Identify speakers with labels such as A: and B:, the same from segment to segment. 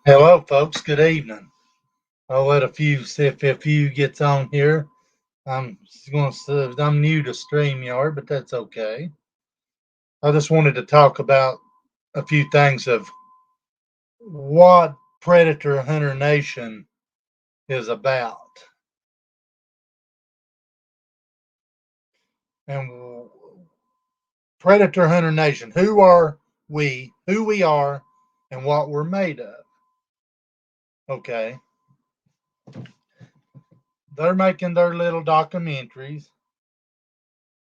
A: Hello, folks. Good evening. I'll let a few see if a few gets on here. I'm going to. I'm new to Streamyard, but that's okay. I just wanted to talk about a few things of what Predator Hunter Nation is about, and Predator Hunter Nation. Who are we? Who we are, and what we're made of. Okay, they're making their little documentaries.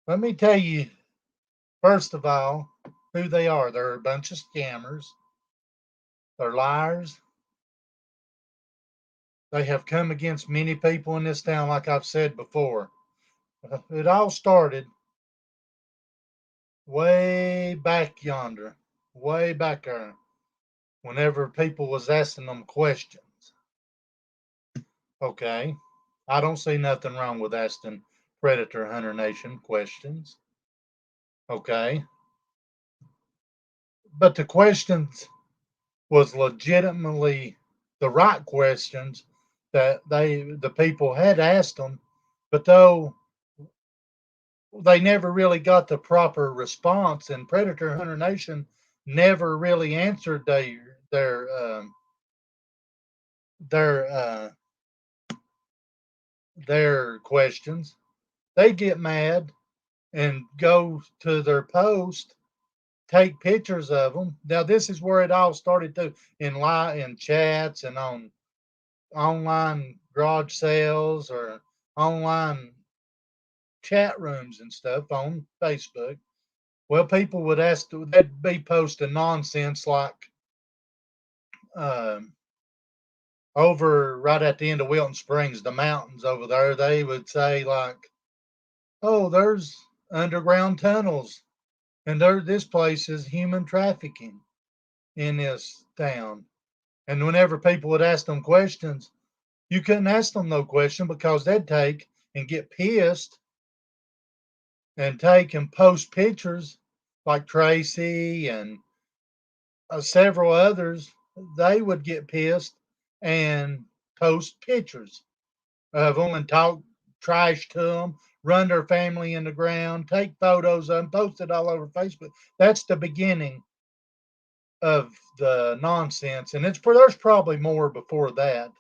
A: Let me tell you, first of all, who they are. They're a bunch of scammers. They're liars. They have come against many people in this town, like I've said before. It all started way back yonder, way back there, whenever people was asking them questions. Okay, I don't see nothing wrong with asking Predator Hunter Nation questions. Okay, but the questions was legitimately the right questions that the people had asked them, but though they never really got the proper response, and Predator Hunter Nation never really answered their their questions. They get mad and go to their post, take pictures of them. Now this is where it all started to in chats and on online garage sales or online chat rooms and stuff on Facebook. Well, people would ask, they'd be posting nonsense like um, over right at the end of Wilton Springs, the mountains over there, they would say, like, oh, there's underground tunnels, and this place is human trafficking in this town. And whenever people would ask them questions, you couldn't ask them no question because they'd take and get pissed and take and post pictures like Tracy and several others. They would get pissed and post pictures of them and talk trash to them, run their family in the ground, take photos of them, post it all over Facebook. That's the beginning of the nonsense, and there's probably more before that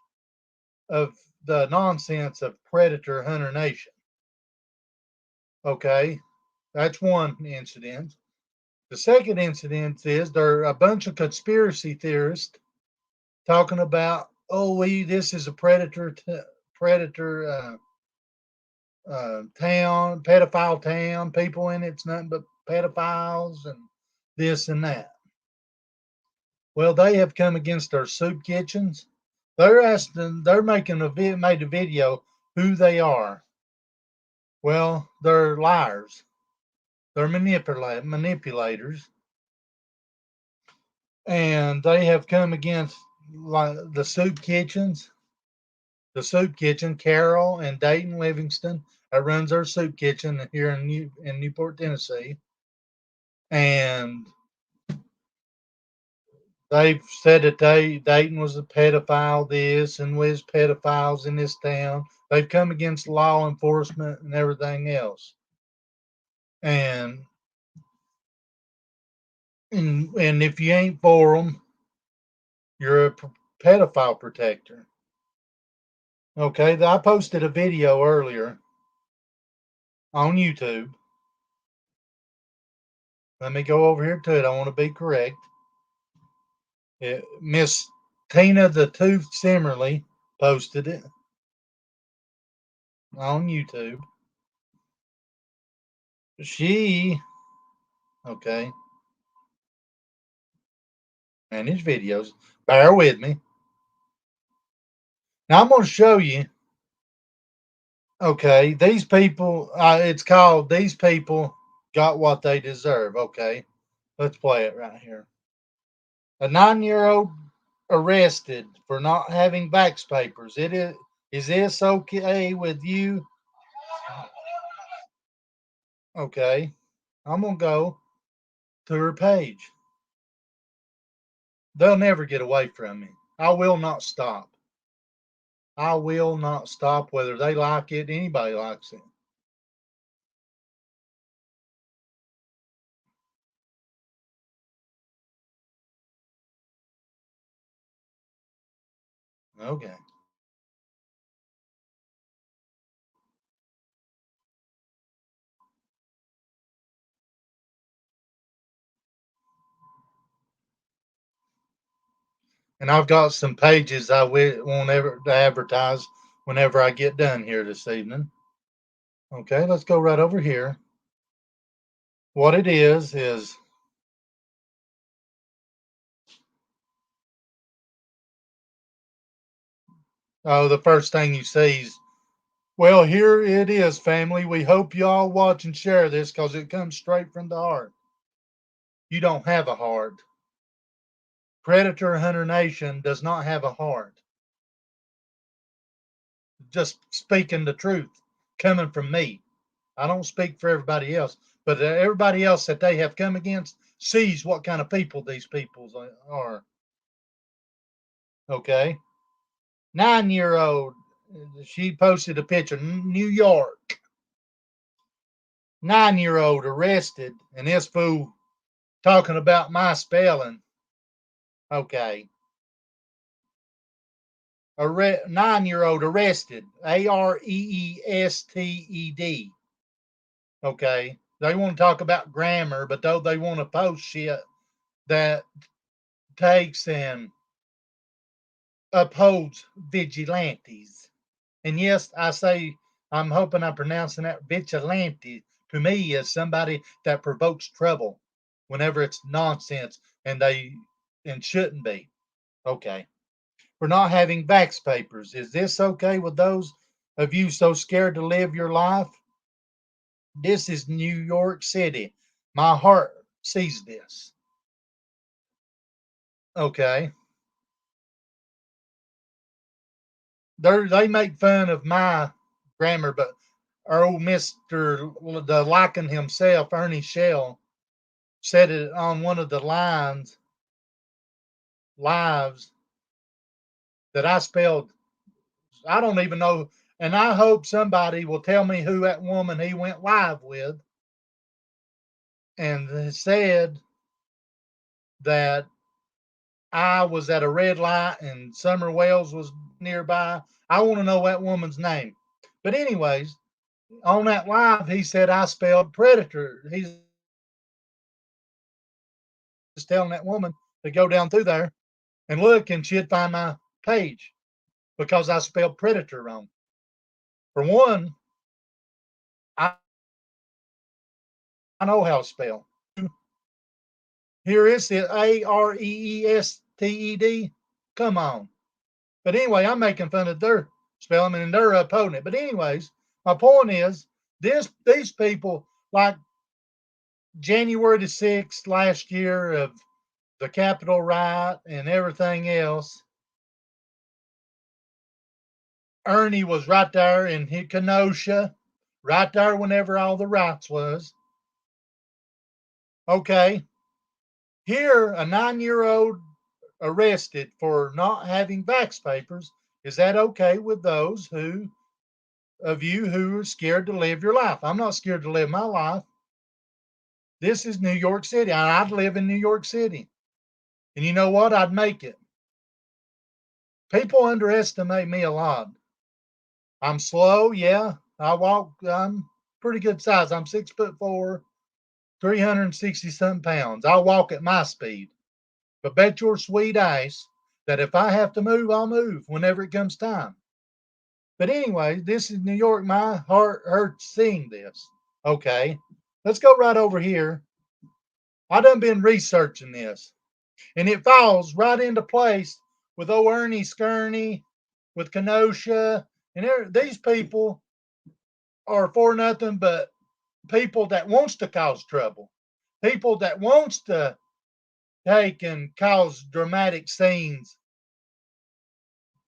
A: of the nonsense of Predator Hunter Nation. Okay, that's one incident. The second incident is there are a bunch of conspiracy theorists talking about, oh, this is a predator town, pedophile town, people in it's nothing but pedophiles and this and that. Well, they have come against our soup kitchens. They're making made a video who they are. Well, they're liars. They're manipulators, and they have come against like the soup kitchen, Carol and Dayton Livingston, that runs our soup kitchen here in Newport, Tennessee, and they've said that Dayton was a pedophile, this and was pedophiles in this town. They've come against law enforcement and everything else, and and if you ain't for them, you're a pedophile protector. Okay, I posted a video earlier on YouTube. Let me go over here to it. I want to be correct. Miss Tina the Tooth Simmerly posted it on YouTube. She, okay, and his videos. Bear with me. Now I'm going to show you. Okay, these people. It's called "These People Got What They Deserve." Okay, let's play it right here. A 9-year-old arrested for not having vax papers. Is this okay with you? Okay, I'm gonna go to her page. They'll never get away from me. I will not stop. I will not stop whether they like it, anybody likes it. Okay. And I've got some pages I won't ever advertise whenever I get done here this evening. Okay, let's go right over here. What it is oh, the first thing you see is, well, here it is, family. We hope y'all watch and share this because it comes straight from the heart. You don't have a heart. Predator Hunter Nation does not have a heart. Just speaking the truth coming from me. I don't speak for everybody else, but everybody else that they have come against sees what kind of people these people are. Okay. 9 year old, she posted a picture, New York. 9 year old arrested, and this fool talking about my spelling. Okay. 9 year old arrested, Areested. Okay. They want to talk about grammar, but though they want to post shit that takes and upholds vigilantes. And yes, I say, I'm hoping I'm pronouncing that vigilante to me as somebody that provokes trouble whenever it's nonsense and shouldn't be. Okay. For not having vax papers. Is this okay with those of you so scared to live your life? This is New York City. My heart sees this. Okay. They make fun of my grammar, but our old Mister the Lycan himself, Ernie Shell, said it on one of the lives that I spelled. I don't even know, and I hope somebody will tell me who that woman he went live with, and said that I was at a red light and Summer Wells was nearby. I want to know that woman's name. But anyways, on that live, he said I spelled predator. He's just telling that woman to go down through there and look, and she'd find my page because I spelled predator wrong. For one, I know how to spell. Here is it, Areested. Come on. But anyway, I'm making fun of their spelling and their opponent. But anyways, my point is these people, like January the 6th last year of the Capitol riot and everything else, Ernie was right there in Kenosha, right there whenever all the riots was. Okay, here a 9 year old arrested for not having vax papers. Is that okay with those who of you who are scared to live your life? I'm not scared to live my life. This is New York City, and I'd live in New York City. And you know what? I'd make it. People underestimate me a lot. I'm slow, yeah. I walk. I'm pretty good size. I'm 6'4", 360 something pounds. I'll walk at my speed. But bet your sweet ass that if I have to move, I'll move whenever it comes time. But anyway, this is New York. My heart hurts seeing this. Okay, let's go right over here. I done been researching this, and it falls right into place with old Ernie Skirney, with Kenosha, and these people are for nothing but people that wants to cause trouble, people that wants to take and cause dramatic scenes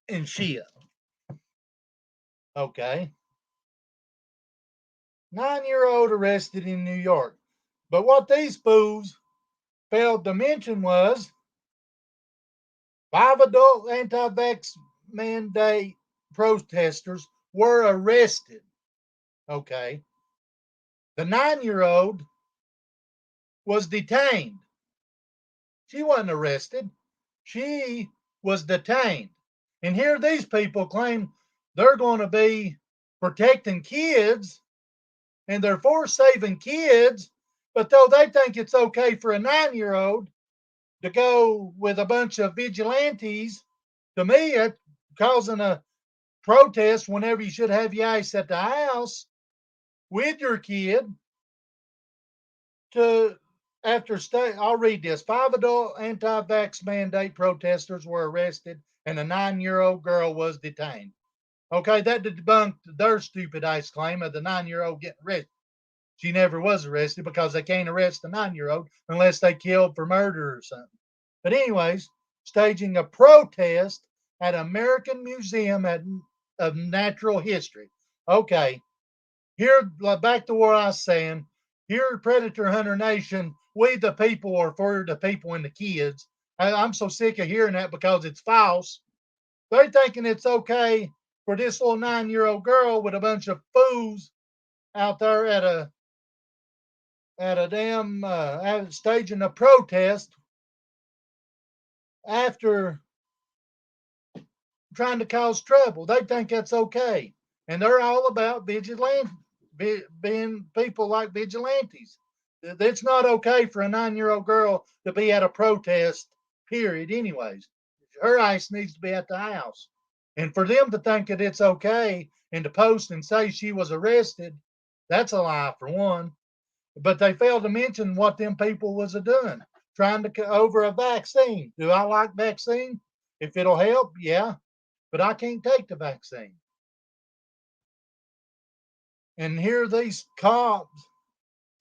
A: and shit. Okay. 9 year old arrested in New York. But what these fools failed to mention was 5 adult anti-vax mandate protesters were arrested. Okay. The 9-year-old was detained. She wasn't arrested. She was detained. And here these people claim they're going to be protecting kids and they're for saving kids, but though they think it's okay for a 9-year-old to go with a bunch of vigilantes, to me, it's causing a protest whenever you should have your ice at the house with your kid to after stay. I'll read this. 5 adult anti-vax mandate protesters were arrested and a 9-year-old girl was detained. Okay, that debunked their stupid ice claim of the 9-year-old getting arrested. She never was arrested because they can't arrest a 9-year-old unless they killed for murder or something. But anyways, staging a protest at American Museum of Natural History. Okay, here back to where I was saying. Here, Predator Hunter Nation, we the people are for the people and the kids. I'm so sick of hearing that because it's false. They're thinking it's okay for this little 9-year-old girl with a bunch of fools out there at a damn staging a protest after trying to cause trouble. They think that's okay, and they're all about being people like vigilantes. It's not okay for a 9-year-old girl to be at a protest. Period. Anyways, her ice needs to be at the house, and for them to think that it's okay and to post and say she was arrested, that's a lie for one. But they failed to mention what them people was a doing, trying to over a vaccine. Do I like vaccine? If it'll help, yeah, but I can't take the vaccine. And here these cops,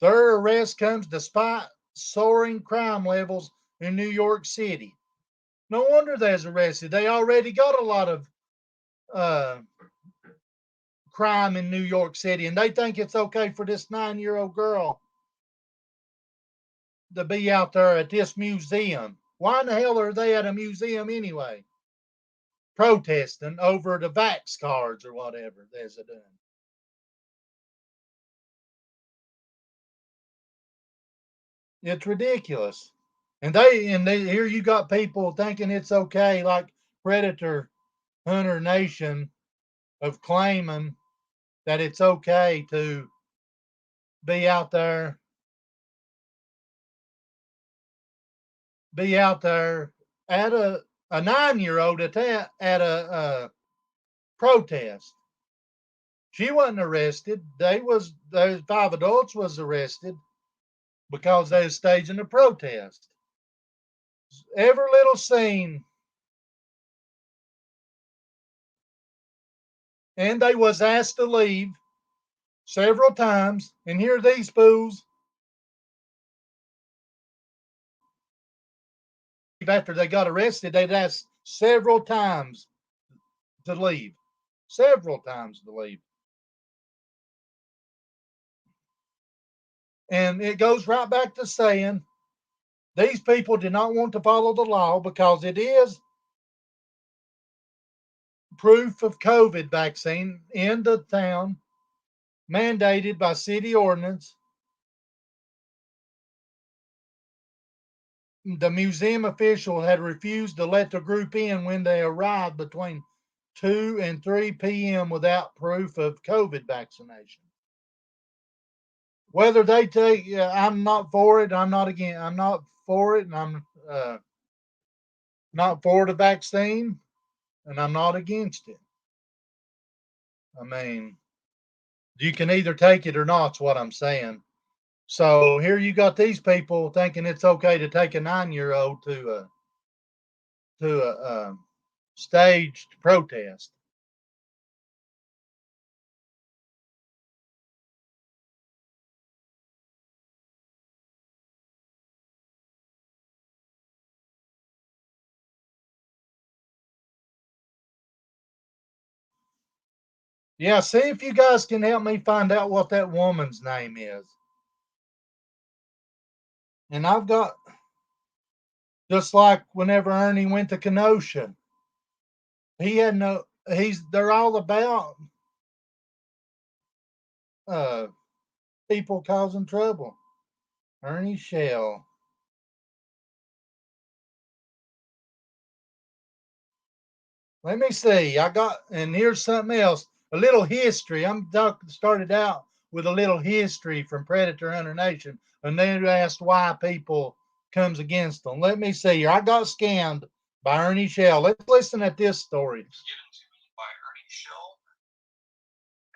A: their arrest comes despite soaring crime levels in New York City. No wonder they're arrested. They already got a lot of uh, crime in New York City, and they think it's okay for this 9-year-old girl to be out there at this museum. Why in the hell are they at a museum anyway? Protesting over the vax cards or whatever they're doing. It's ridiculous. And they here you got people thinking it's okay, like Predator Hunter Nation, of claiming that it's okay to be out there, be out there at a 9-year-old at a protest. She wasn't arrested. Those 5 adults was arrested because they was staging a protest. Every little scene, and they was asked to leave several times. And here these fools, after they got arrested, they'd asked several times to leave. Several times to leave. And it goes right back to saying these people did not want to follow the law because it is proof of COVID vaccine in the town, mandated by city ordinance. The museum official had refused to let the group in when they arrived between 2 and 3 p.m. without proof of COVID vaccination. Whether they take, I'm not for it. I'm not again. I'm not for it, and I'm not for the vaccine, and I'm not against it. I mean, you can either take it or not. Is what I'm saying. So here you got these people thinking it's okay to take a 9-year-old to a staged protest. Yeah, see if you guys can help me find out what that woman's name is. And I've got Just like whenever Ernie went to Kenosha, he had no. They're all about uh, people causing trouble. Ernie Shell. Let me see. And here's something else. A little history. Started out with a little history from Predator Hunter Nation, and then asked why people comes against them. Let me see here. I got scammed by Ernie Shell. Let's listen at this story.
B: Given to me by Ernie Shell,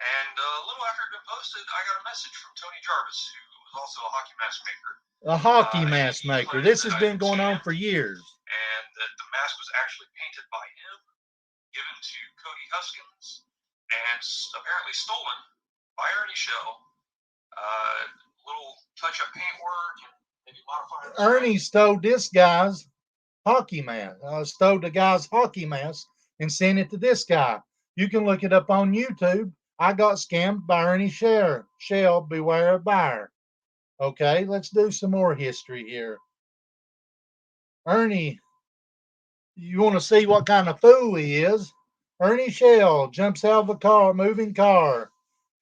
B: and a little after it had been posted, I got a message from Tony Jarvis, who was also a hockey mask maker.
A: A hockey mask maker. This has been going on for years.
B: And that the mask was actually painted by him, given to Cody Huskins, and apparently stolen by Ernie Shell. Little touch-up paint work and maybe modify.
A: Ernie stole this guy's hockey mask. Stole the guy's hockey mask and sent it to this guy. You can look it up on YouTube. I got scammed by Ernie Shell, beware of buyer. Okay, let's do some more history here. Ernie, you want to see what kind of fool he is? Ernie Shell jumps out of a car, moving car.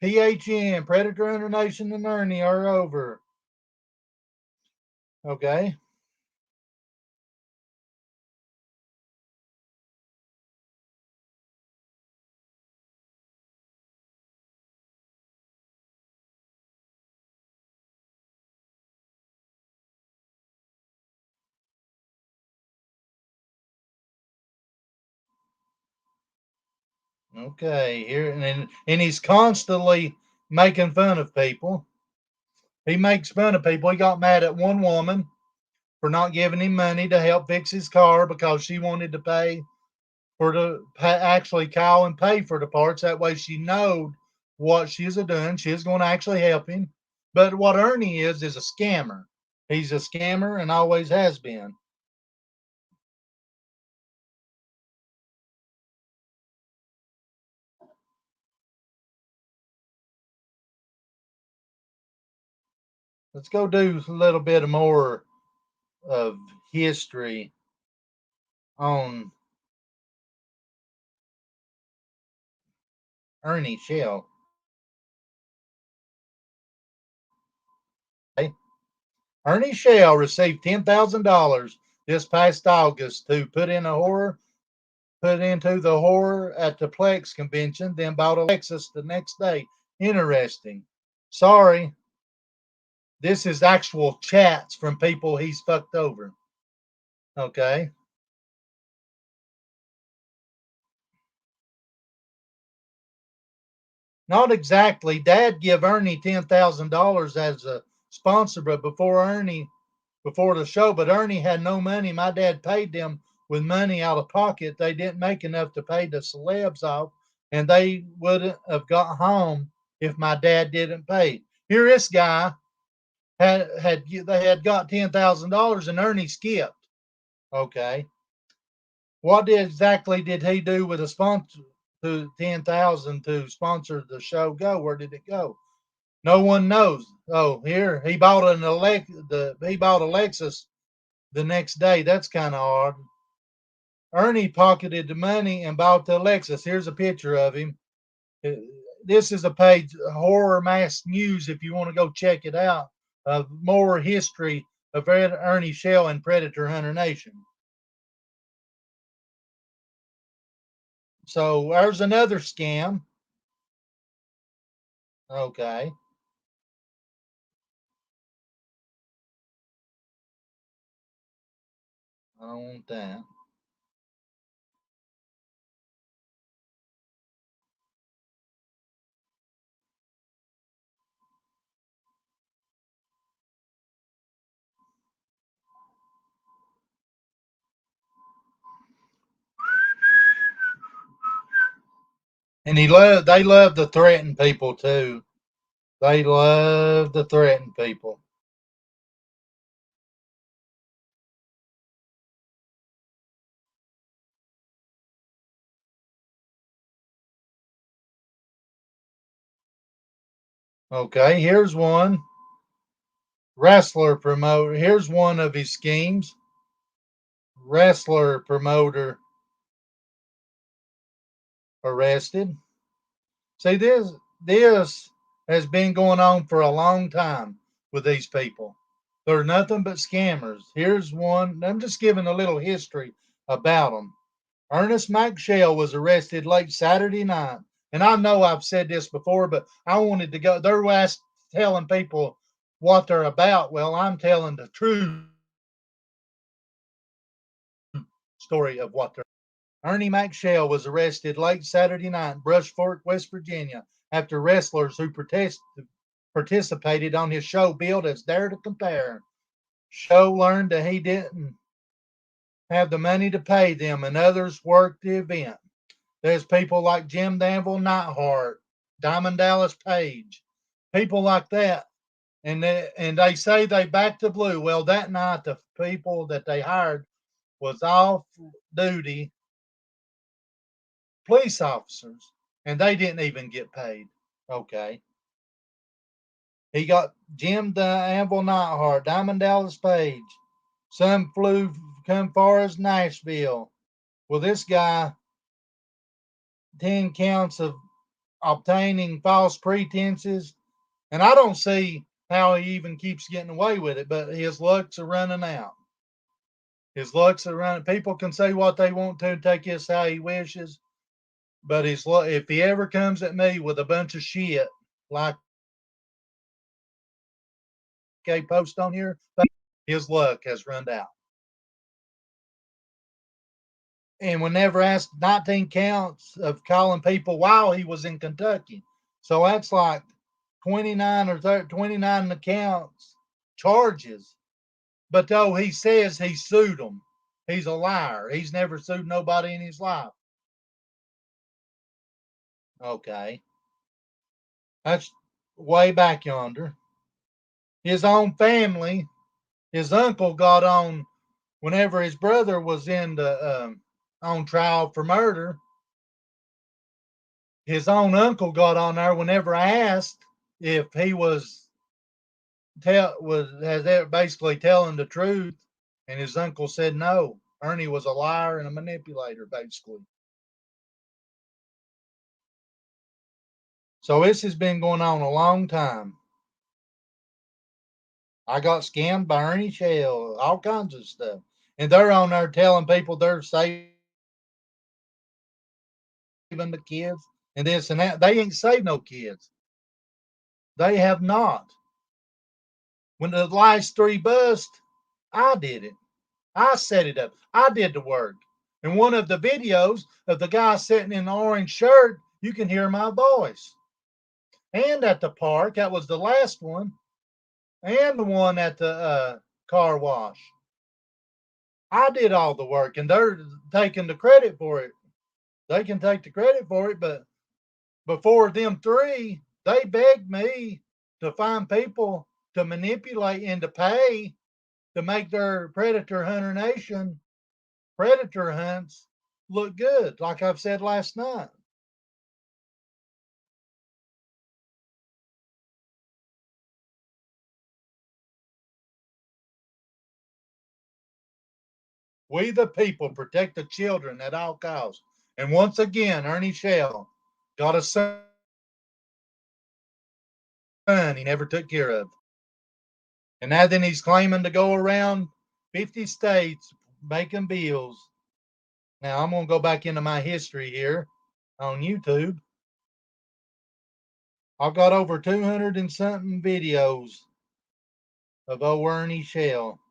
A: PHN, Predator Hunter Nation, and Ernie are over. Okay. Okay, here and he's constantly making fun of people. He makes fun of people. He got mad at one woman for not giving him money to help fix his car because she wanted to pay for actually call and pay for the parts. That way she knowed what she's doing. She's going to actually help him. But what Ernie is a scammer. He's a scammer and always has been. Let's go do a little bit more of history on Ernie Shell. Okay. Ernie Shell received $10,000 this past August to put into the horror at the Plex convention, then bought a Lexus the next day. Interesting. Sorry, this is actual chats from people he's fucked over. Okay. Not exactly. Dad give Ernie $10,000 as a sponsor, but before the show, but Ernie had no money. My dad paid them with money out of pocket. They didn't make enough to pay the celebs off, and they wouldn't have got home if my dad didn't pay. Here, this guy they had got $10,000, and Ernie skipped. Okay, what exactly did he do with the sponsor to 10,000 to sponsor the show? Where did it go? No one knows. Oh, here he bought he bought a Lexus the next day. That's kind of odd. Ernie pocketed the money and bought the Lexus. Here's a picture of him. This is a page, Horror Mask News, if you want to go check it out. More history of Ernie Shell and Predator Hunter Nation. So there's another scam. Okay. I don't want that. And they love to threaten people too. They love to threaten people. Okay, here's one. Wrestler promoter. Here's one of his schemes. wrestler promoter arrested. See, this has been going on for a long time with these people. They're nothing but scammers. Here's one. I'm just giving a little history about them. Ernest McShell was arrested late Saturday night. And I know I've said this before, but I wanted to go. They're telling people what they're about. Well, I'm telling the true story of what they're. Ernie McShell was arrested late Saturday night in Brush Fork, West Virginia, after wrestlers who participated on his show billed as Dare to Compare. Show learned that he didn't have the money to pay them, and others worked the event. There's people like Jim Danville Neidhart, Diamond Dallas Page, people like that. And they say they backed the blue. Well, that night the people that they hired was off duty police officers, and they didn't even get paid. Okay. He got Jim Danville Neidhart, Diamond Dallas Page. Some flew come far as Nashville. Well, this guy, 10 counts of obtaining false pretenses. And I don't see how he even keeps getting away with it, but his lucks are running out. His lucks are running. People can say what they want to, take this how he wishes, but if he ever comes at me with a bunch of shit like a post on here, his luck has run out. And we never asked 19 counts of calling people while he was in Kentucky. So that's like 29 or 30, 29 accounts charges. But though he says he sued them, he's a liar. He's never sued nobody in his life. Okay. That's way back yonder. His own family, his uncle got on whenever his brother was on trial for murder. His own uncle got on there whenever asked if he was basically telling the truth, and his uncle said no. Ernie was a liar and a manipulator, basically. So this has been going on a long time. I got scammed by Ernie Shell, all kinds of stuff. And they're on there telling people they're saving the kids and this and that. They ain't saved no kids. They have not. When the last three bust, I did it. I set it up. I did the work. In one of the videos of the guy sitting in the orange shirt, you can hear my voice. And at the park, that was the last one, and the one at the car wash. I did all the work, and they're taking the credit for it. They can take the credit for it, but before them three, they begged me to find people to manipulate and to pay to make their Predator Hunter Nation predator hunts look good, like I've said last night. We the people protect the children at all costs. And once again, Ernie Shell got a son he never took care of. And now then he's claiming to go around 50 states making bills. Now I'm going to go back into my history here on YouTube. I've got over 200 and something videos of old Ernie Shell.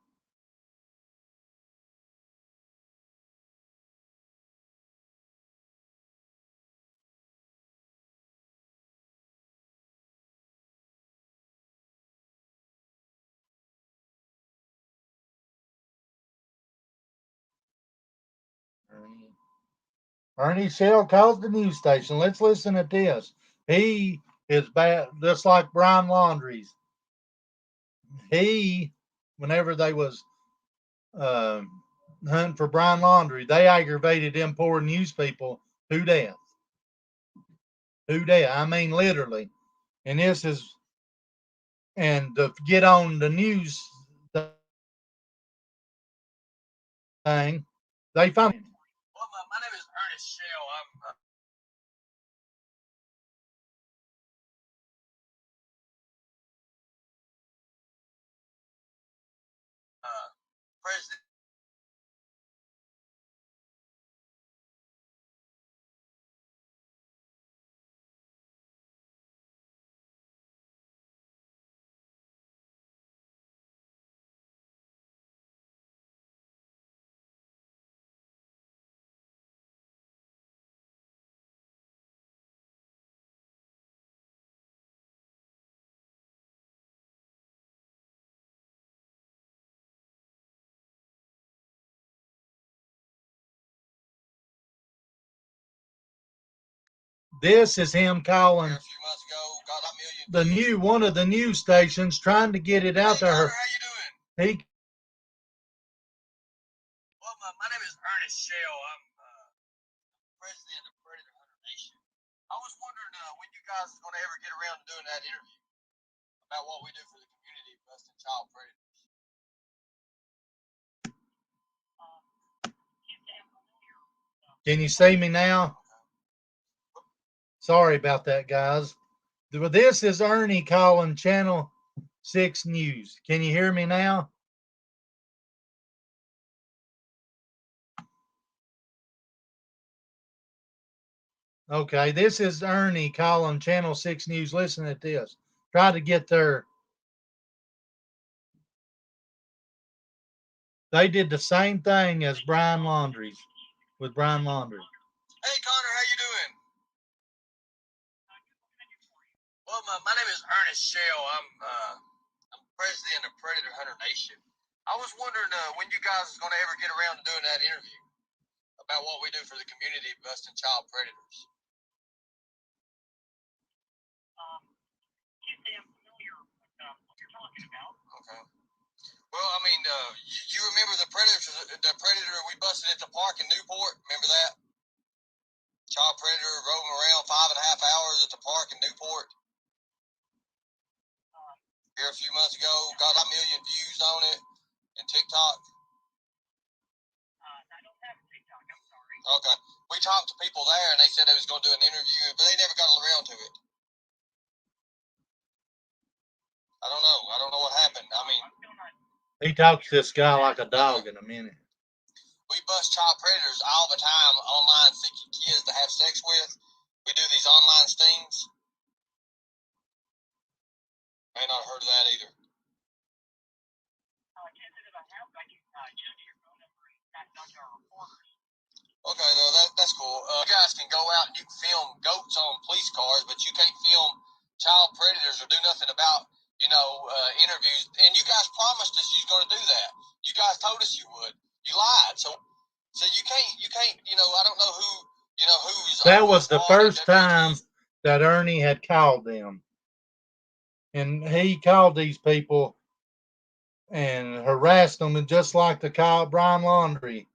A: Ernie Shell calls the news station. Let's listen to this. He is bad, just like Brian Laundrie's. Whenever they was uh, hunting for Brian Laundrie, they aggravated them poor news people to death. To death. I mean, literally. And this is, and to get on the news thing. They found.
C: Well, my name is Ernest Shell. I'm president.
A: This is him calling
C: A few months ago, got a million.
A: the new one of the news stations, trying to get it out
C: Hey,
A: to
C: Carter,
A: her.
C: how you doing?
A: He
C: Well, my name is Ernest Shell. I'm president of Predator Hunter Nation. I was wondering when you guys is going to ever get around to doing that interview about what we do for the community busting child predators.
A: Can you see me now? Sorry about that, guys. This is Ernie calling Channel 6 News. Can you hear me now? Okay, this is Ernie calling Channel 6 News. Listen at this. Try to get their. They did the same thing as Brian Laundrie's with Brian Laundrie.
C: Hey, Connor, how you doing? Well, my name is Ernest Shell. I'm president of Predator Hunter Nation. I was wondering when you guys is going to ever get around to doing that interview about what we do for the community busting child predators. Okay. Well, I mean, you remember the predator we busted at the park in Newport? Remember that? Child predator roaming around 5.5 hours at the park in Newport. Here a few months ago, got a million views on it in TikTok. Okay. We talked to people there, and they said they was going to do an interview, but they never got around to it. I don't know. I don't know what happened. I mean,
A: he talks to this guy like a dog in a minute.
C: We bust child predators all the time online, seeking kids to have sex with. We do these online stings. May not have heard of that either. Okay, though, that's cool. You guys can go out and you can film goats on police cars, but you can't film child predators or do nothing about, interviews. And you guys promised us you was going to do that. You guys told us you would. You lied. So you can't, I don't know who, who's.
A: That was the first time that Ernie had called them. And he called these people and harassed them, and just like the call Brian Laundrie.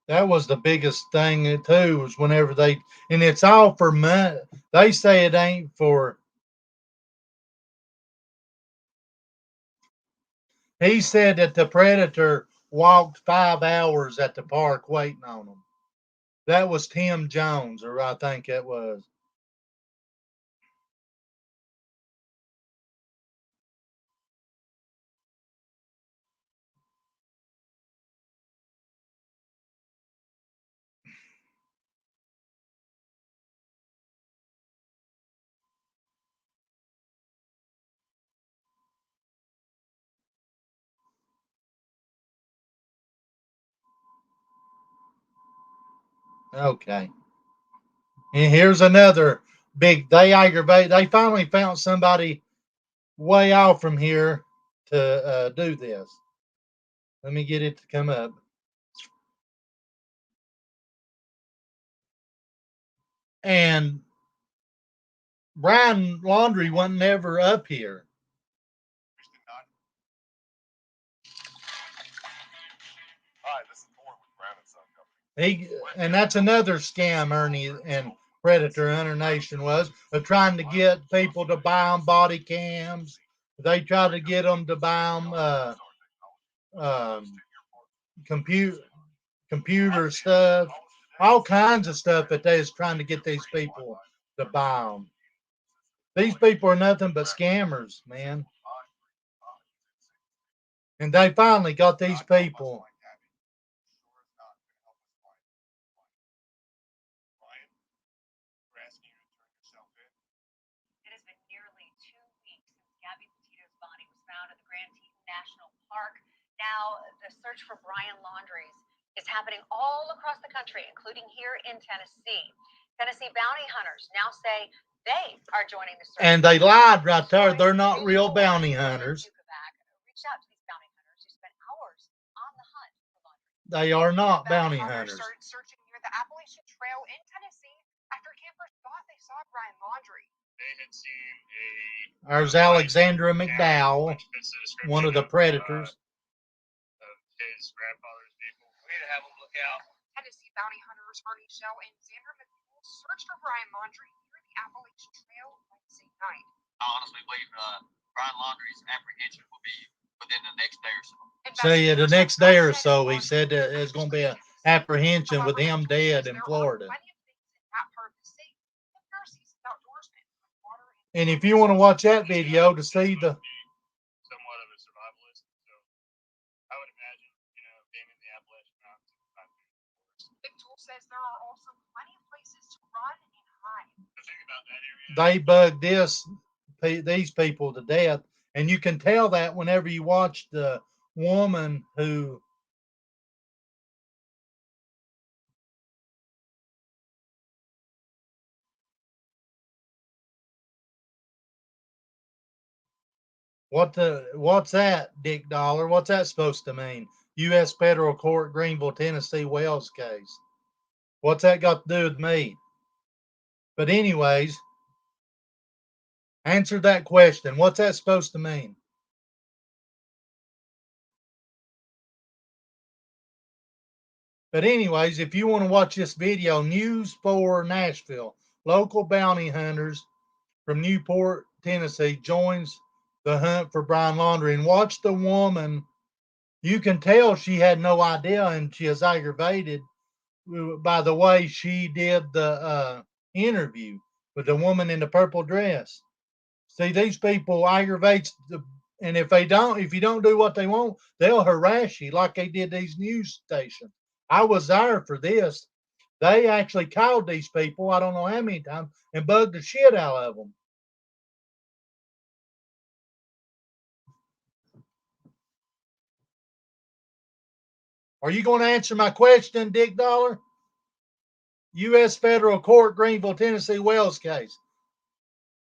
A: That was the biggest thing too, was whenever and it's all for money. They say it ain't for. He said that the predator walked 5 hours at the park waiting on him. That was Tim Jones, or I think it was. Okay. And here's another big. They aggravate. They finally found somebody way out from here to do this. Let me get it to come up. And Brian Laundrie wasn't never up here. And that's another scam Ernie and Predator Hunter Nation was of trying to get people to buy them body cams. They tried to get them to buy them computer stuff, all kinds of stuff that they was trying to get these people to buy them. These people are nothing but scammers, man. And they finally got these people.
D: It has been nearly 2 weeks since Gabby Petito's body was found at the Grand Teton National Park. Now, the search for Brian Laundrie's is happening all across the country, including here in Tennessee. Tennessee bounty hunters now say they are joining the search.
A: And they lied right there. They're not real bounty hunters.
D: Reached out to these bounty hunters who spent hours on the hunt for Laundrie.
A: They are not bounty hunters.
E: Started searching near the Appalachian Trail in Tennessee after campers thought they saw Brian Laundrie.
B: They had seen
A: There's Alexandra McDowell, one of the Predators.
B: Of his grandfather's vehicle.
C: We need to have them look out.
E: Tennessee bounty hunters Ernie Shell and Xander McCool searched for Brian Laundrie near the Appalachian Trail Wednesday night.
C: I honestly believe Brian Laundrie's apprehension will be within the next day or so.
A: See, the next day or so, he said that there's going to be an apprehension with him dead in Florida. And if you want to watch that video to see the
B: somewhat of a survivalist, so I would imagine, being in the Appalachian Mountains.
E: Big Tool says there are also plenty of places to run and hide.
B: The thing about that area,
A: they bugged these people to death, and you can tell that whenever you watch the woman who what's that, Dick Dollar? What's that supposed to mean? U.S. Federal Court, Greenville, Tennessee, Wells case. What's that got to do with me? But anyways, answer that question. What's that supposed to mean? But anyways, if you want to watch this video, News 4 Nashville, local bounty hunters from Newport, Tennessee, joins the hunt for Brian Laundrie. And watch the woman. You can tell she had no idea, and she is aggravated by the way she did the interview with the woman in the purple dress. See, these people aggravates and if you don't do what they want, they'll harass you like they did these news stations. I was there for this. They actually called these people, I don't know how many times, and bugged the shit out of them. Are you going to answer my question, Dick Dollar? U.S. Federal Court, Greenville, Tennessee, Wells case.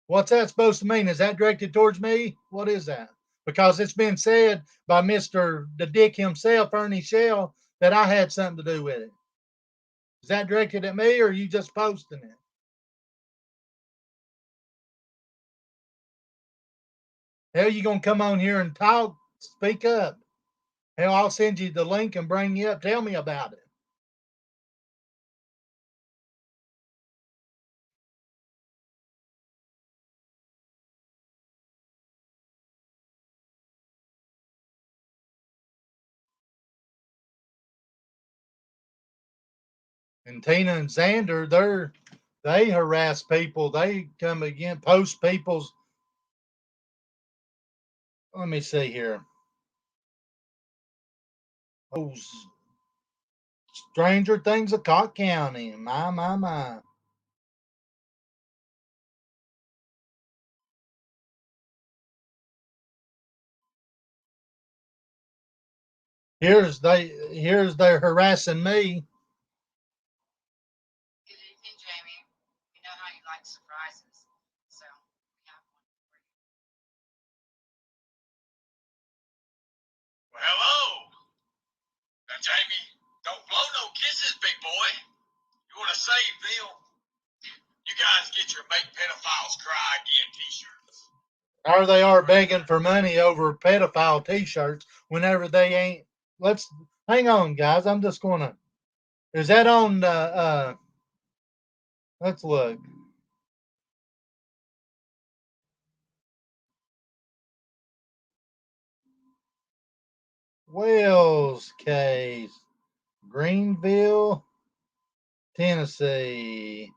A: What's that supposed to mean? Is that directed towards me? What is that? Because it's been said by Mr. the Dick himself, Ernie Shell, that I had something to do with it. Is that directed at me, or are you just posting it? Hell, you gonna come on here and talk? Speak up. Hell, I'll send you the link and bring you up. Tell me about it. And Tina and Xander, they harass people. They come again, post people's. Let me see here. Oh, Stranger Things of Cott County. My. Here's they're harassing me.
F: Good evening, Jamie. We know how you like surprises, so we have one for you.
C: Well, hello. Now, Jamie, don't blow no kisses, big boy. You want to save them. You guys get your Make Pedophiles Cry Again t-shirts.
A: Or they are begging for money over pedophile t-shirts whenever they ain't. Let's hang on, guys. I'm just gonna. Is that on? Let's look. Wells case, Greenville, Tennessee.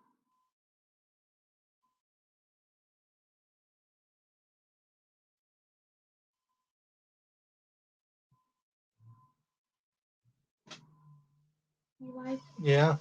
A: Yeah.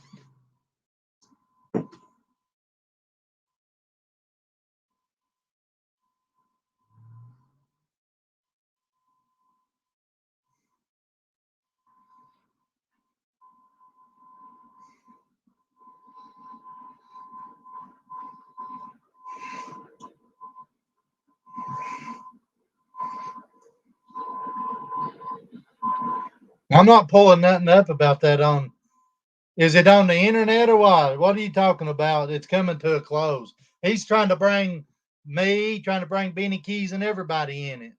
A: I'm not pulling nothing up about that on. Is it on the internet or what? What are you talking about? It's coming to a close. He's trying to bring me, trying to bring Benny Keys and everybody in it.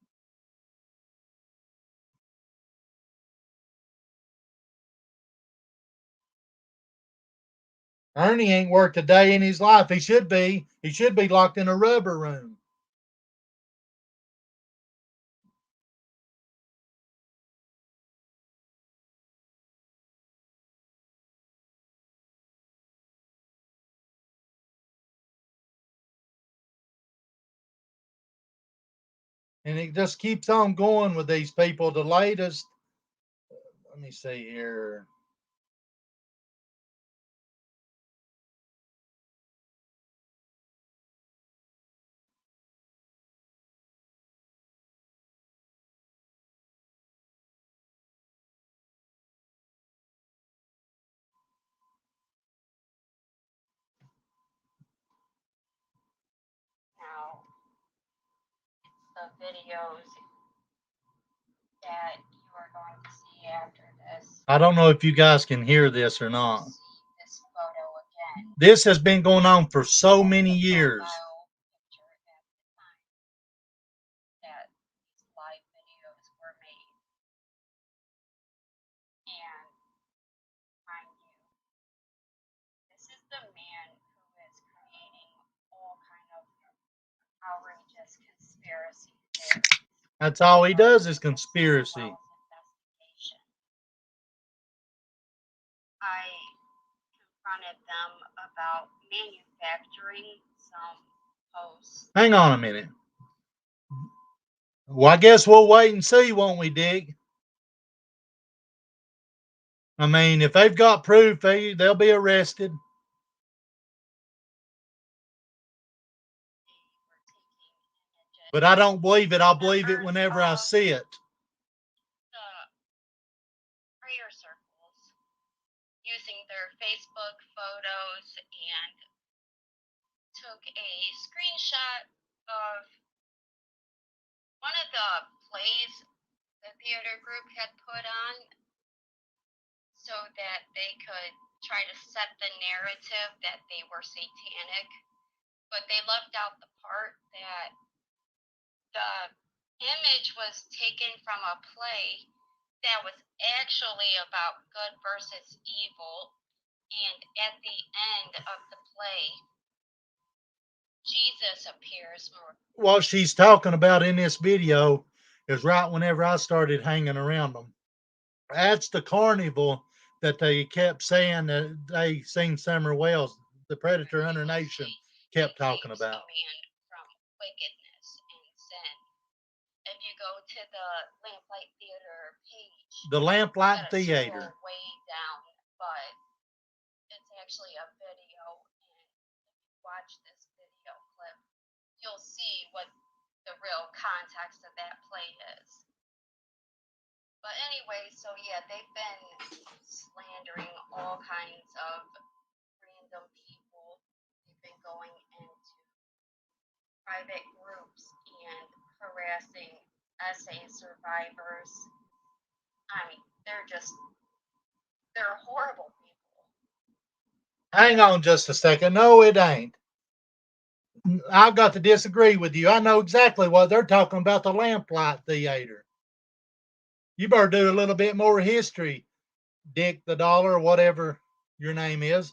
A: Ernie ain't worked a day in his life. He should be. He should be locked in a rubber room. And it just keeps on going with these people. The latest, let me see here.
F: Now, the videos that you are going to see after this.
A: I don't know if you guys can hear this or not.
F: See this photo again.
A: This has been going on for so many
F: The
A: years.
F: profile picture at the time that these live videos were made. And mind you, this is the man who is creating all kind of outrageous conspiracy theories.
A: That's all he does is conspiracy.
F: Investigation. I confronted them about manufacturing some posts.
A: Hang on a minute. Well, I guess we'll wait and see, won't we, Dick? I mean, if they've got proof, they'll be arrested. But I don't believe it. I'll believe it whenever I see it.
F: The prayer circles using their Facebook photos and took a screenshot of one of the plays the theater group had put on so that they could try to set the narrative that they were satanic, but they left out the part that the image was taken from a play that was actually about good versus evil, and at the end of the play, Jesus appears.
A: What she's talking about in this video is right whenever I started hanging around them. That's the carnival that they kept saying that they seen Summer Wells, the Predator Hunter Nation, kept talking about.
F: From wickedness and sin. If you go to the Lamplight Theater page,
A: the Lamplight
F: you
A: Theater,
F: scroll way down, but it's actually a video, and if you watch this video clip, you'll see what the real context of that play is. But anyway, so yeah, they've been slandering all kinds of random people. They've been going into private groups and harassing SA survivors. I mean, they're horrible people.
A: Hang on just a second. No, it ain't. I've got to disagree with you. I know exactly what they're talking about, the Lamplight Theater. You better do a little bit more history, Dick the Dollar, or whatever your name is.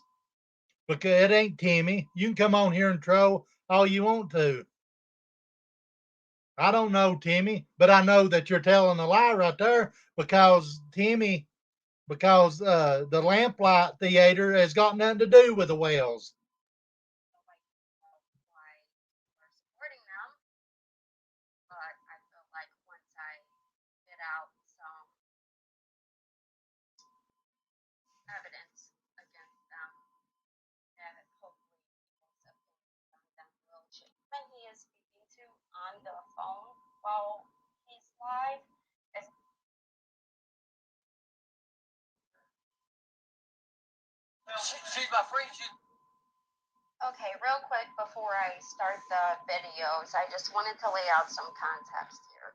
A: Because it ain't Timmy. You can come on here and troll all you want to. I don't know Timmy, but I know that you're telling a lie right there because the Lamplight Theater has got nothing to do with the Wells.
F: Nobody knows why we're supporting them, but I feel like once I get out some evidence against them, that hopefully people down the road should. When he is speaking to on the phone while he's live, is
C: She's my friend.
F: okay. Real quick before I start the videos, I just wanted to lay out some context here.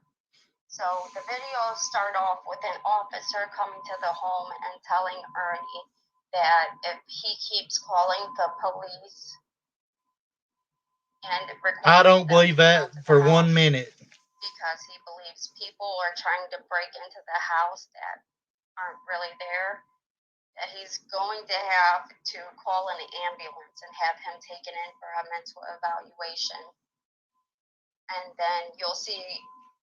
F: So the videos start off with an officer coming to the home and telling Ernie that if he keeps calling the police and
A: I don't believe
F: them to
A: that
F: come to the
A: for
F: house
A: 1 minute.
F: because he believes people are trying to break into the house that aren't really there, that he's going to have to call an ambulance and have him taken in for a mental evaluation. And then you'll see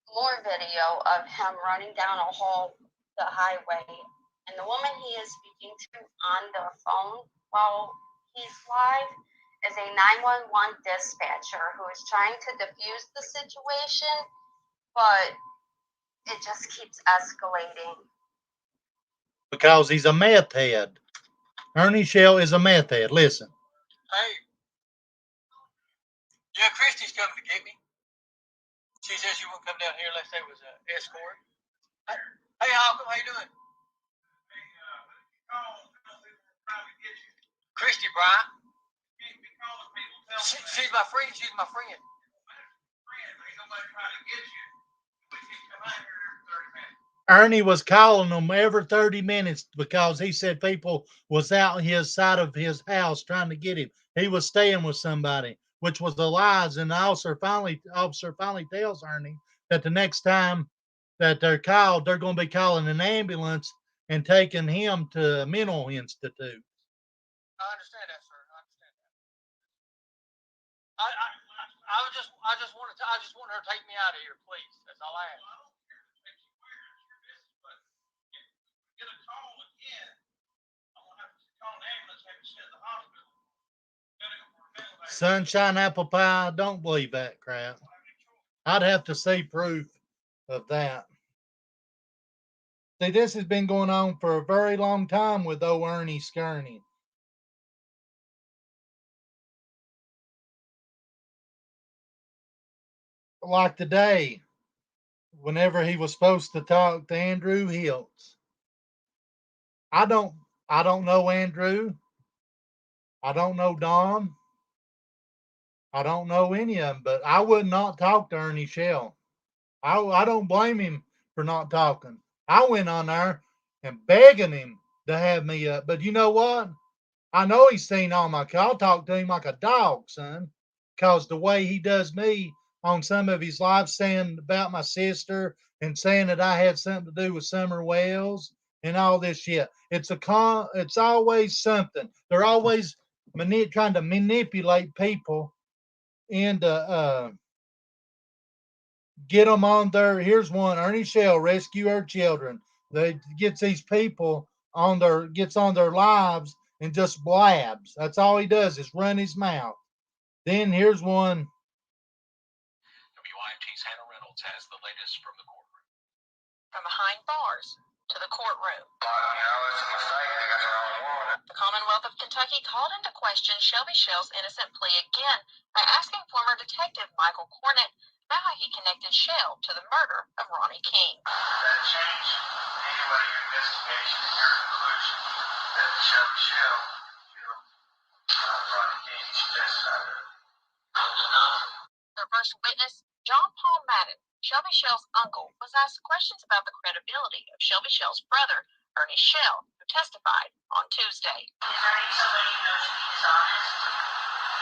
F: more video of him running down a the highway, and the woman he is speaking to on the phone while he's live is a 911 dispatcher who is trying to defuse the situation, but it just keeps escalating.
A: Because he's a meth head. Ernie Shell is a meth head. Listen.
C: Hey. Yeah, Christy's coming to get me. She said she won't come down here unless there was an escort. Hey, Holcomb, how you doing? Christy, Brian. She's my friend. She's my friend.
A: Ernie was calling them every 30 minutes because he said people was out his side of his house trying to get him. He was staying with somebody, which was the lies. And the officer finally tells Ernie that the next time that they're called, they're going to be calling an ambulance and taking him to a mental institute.
C: I understand that, sir. I understand that. I just want her to take me out of here, please. That's all I ask.
A: Sunshine apple pie, don't believe that crap. I'd have to see proof of that. See, this has been going on for a very long time with old Ernie Skirney. Like today, whenever he was supposed to talk to Andrew Hiltz. I don't know Andrew. I don't know Don. I don't know any of them, but I would not talk to Ernie Shell. I don't blame him for not talking. I went on there and begging him to have me up. But you know what? I know he's seen all my calls. I'll talk to him like a dog, son. Because the way he does me on some of his lives, saying about my sister and saying that I had something to do with Summer Wells and all this shit. It's always something. They're always trying to manipulate people into get them on there. Here's one: Ernie Shell rescue our children. They gets these people gets on their lives and just blabs. That's all he does is run his mouth. Then here's one.
B: WIMT's Hannah Reynolds has the latest from the courtroom.
G: From behind bars to the courtroom. The Commonwealth of Kentucky called into question Shelby Shell's innocent plea again by asking former detective Michael Cornett about how he connected Shell to the murder of Ronnie King.
H: That changed anybody investigation and your conclusion that Shelby Shell killed Ronnie King's best friend.
G: Their first witness, John Paul Madden, Shelby Shell's uncle, was asked questions about the credibility of Shelby Shell's brother, Ernie Shell, who testified on Tuesday.
H: Is Ernie somebody who knows to be dishonest?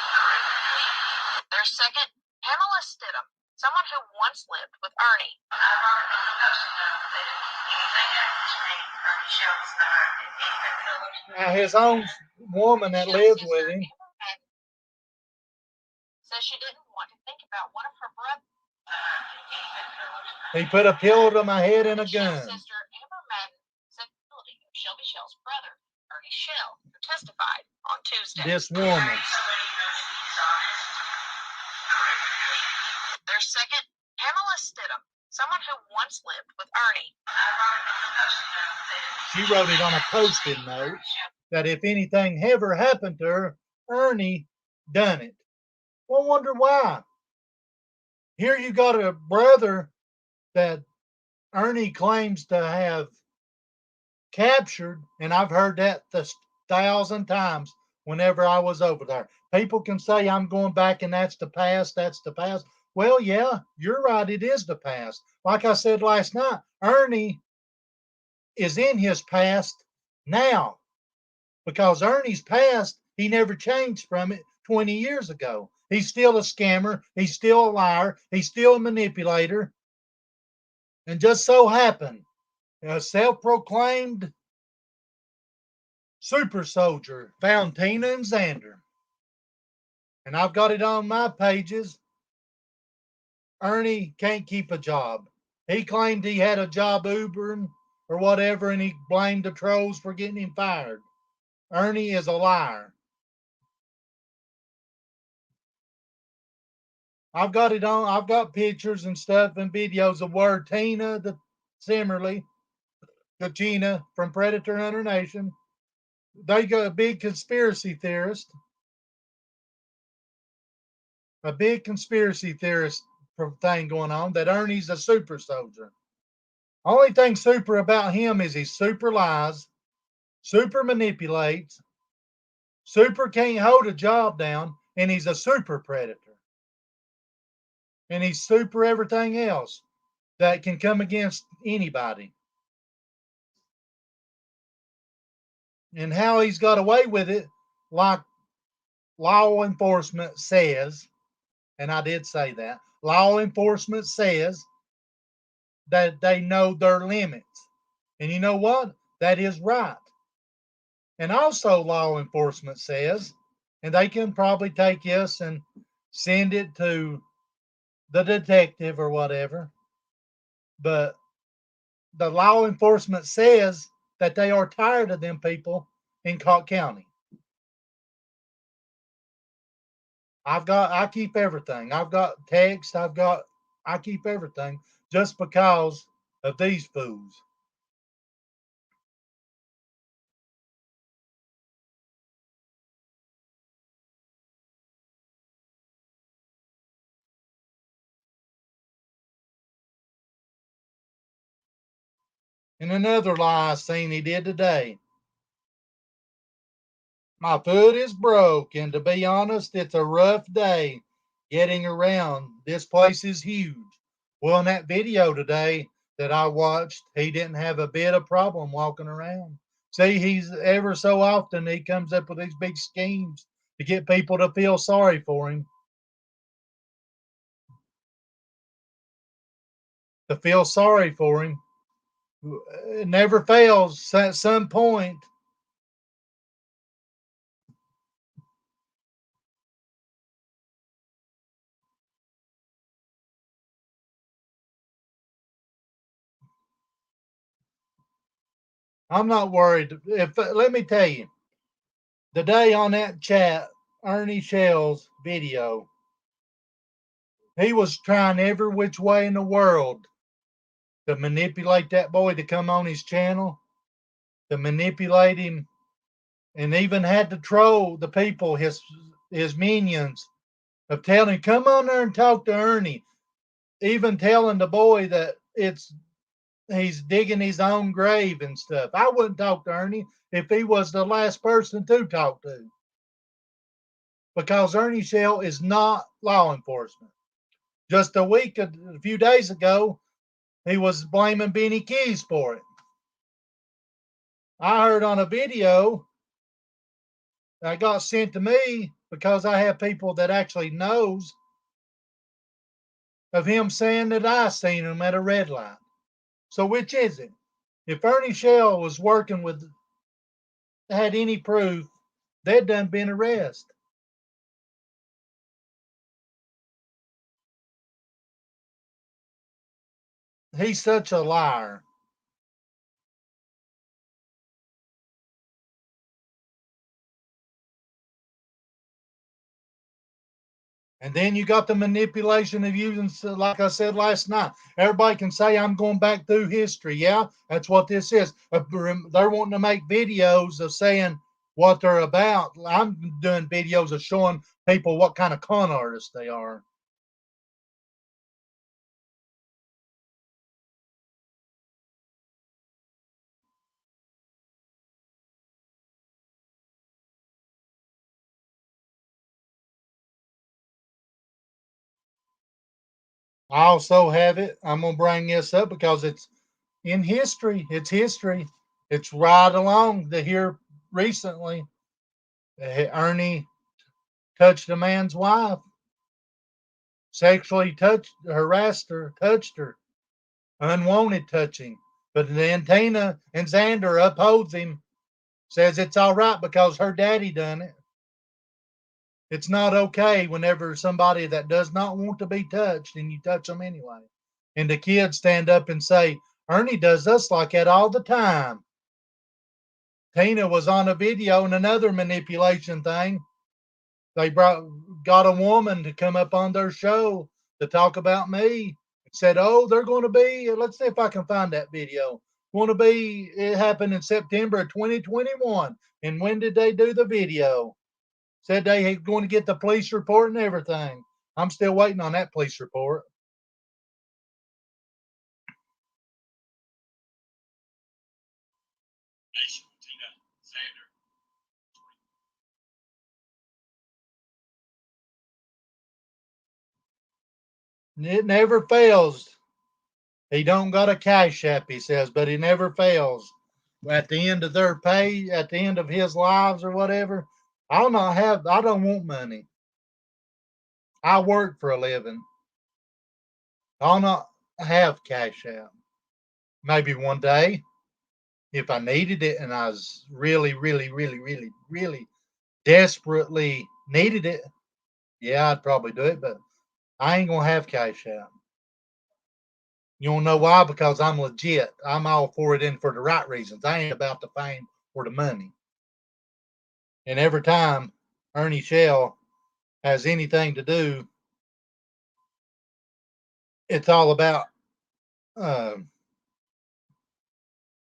H: Correct.
G: Their second, Pamela Stidham, someone who once lived with Ernie.
H: I brought it up to know that if anything happens to me, Ernie Shell's there.
A: Now, his own woman that lives with him,
G: Says she didn't want to think about one of her brothers.
A: he put a pillow to my head and a gun.
G: Sister Amber Madden said Shelby Shell's brother, Ernie Shell, who testified on Tuesday.
A: This woman.
H: Somebody who knows to be dishonest? Correct.
G: Their second, Pamela Stidham, someone who once lived with Ernie.
A: She wrote it on a post-it note that if anything ever happened to her, Ernie done it. Well, wonder why. Here you got a brother that Ernie claims to have captured, and I've heard that 1,000 times whenever I was over there. People can say I'm going back and that's the past, that's the past. Well, yeah, you're right, it is the past. Like I said last night, Ernie is in his past now, because Ernie's past, he never changed from it 20 years ago. He's still a scammer. He's still a liar. He's still a manipulator. And just so happened, a self-proclaimed super soldier found Tina and Xander. And I've got it on my pages. Ernie can't keep a job. He claimed he had a job Ubering or whatever, and he blamed the trolls for getting him fired. Ernie is a liar. I've got it on. I've got pictures and stuff and videos of where Tina, the Simmerly, the Gina from Predator Hunter Nation, they got a big conspiracy theorist. A big conspiracy theorist thing going on that Ernie's a super soldier. Only thing super about him is he super lies, super manipulates, super can't hold a job down, and he's a super predator. And he's super everything else that can come against anybody. And how he's got away with it, like law enforcement says, and I did say that, law enforcement says that they know their limits. And you know what? That is right. And also law enforcement says, and they can probably take this and send it to the detective or whatever, but the law enforcement says that they are tired of them people in Cocke County. I keep everything. I've got text, I keep everything just because of these fools. And another lie I seen he did today. My foot is broke, and to be honest, it's a rough day getting around. This place is huge. Well, in that video today that I watched, he didn't have a bit of problem walking around. See, he's ever so often he comes up with these big schemes to get people to feel sorry for him. To feel sorry for him. It never fails at some point. I'm not worried. Let me tell you, the day on that chat, Ernie Shell's video, he was trying every which way in the world to manipulate that boy to come on his channel, to manipulate him, and even had to troll the people, his minions, of telling him, come on there and talk to Ernie. Even telling the boy that he's digging his own grave and stuff. I wouldn't talk to Ernie if he was the last person to talk to. Because Ernie Shell is not law enforcement. Just a few days ago, he was blaming Benny Keys for it. I heard on a video that got sent to me because I have people that actually knows of him saying that I seen him at a red light. So which is it? If Ernie Shell was working with, had any proof, they'd done been arrested. He's such a liar. And then you got the manipulation of using, like I said last night, everybody can say, I'm going back through history. Yeah, that's what this is. They're wanting to make videos of saying what they're about. I'm doing videos of showing people what kind of con artists they are. I also have it. I'm going to bring this up because it's in history. It's history. It's right along the here recently. Ernie touched a man's wife, sexually harassed her, touched her, unwanted touching. But then Tina and Xander upholds him, says it's all right because her daddy done it. It's not okay whenever somebody that does not want to be touched and you touch them anyway. And the kids stand up and say, Ernie does us like that all the time. Tina was on a video and another manipulation thing. They got a woman to come up on their show to talk about me. Said, oh, they're going to be, let's see if I can find that video. Going to be, it happened in September of 2021. And when did they do the video? Said they going to get the police report and everything. I'm still waiting on that police report. It never fails. He don't got a cash app, he says, but he never fails. At the end of their pay, at the end of his lives or whatever, I don't want money. I work for a living. I'll not have cash app. Maybe one day, if I needed it and I was really, really, really, really, really desperately needed it, yeah, I'd probably do it, but I ain't gonna have cash app. You don't know why? Because I'm legit. I'm all for it and for the right reasons. I ain't about the fame or the money. And every time Ernie Shell has anything to do, it's all about uh,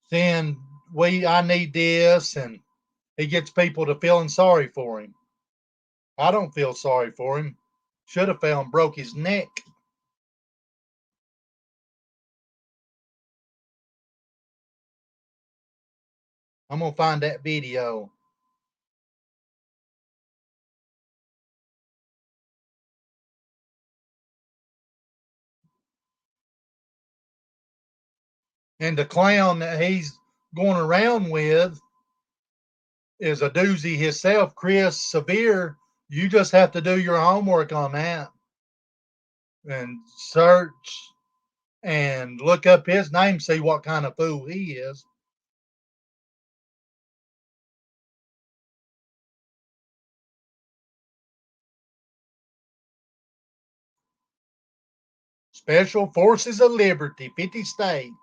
A: saying I need this, and he gets people to feeling sorry for him. I don't feel sorry for him. Should have fell and broke his neck. I'm gonna find that video. And the clown that he's going around with is a doozy himself, Chris Severe. You just have to do your homework on that and search and look up his name, see what kind of fool he is. Special Forces of Liberty, 50 states.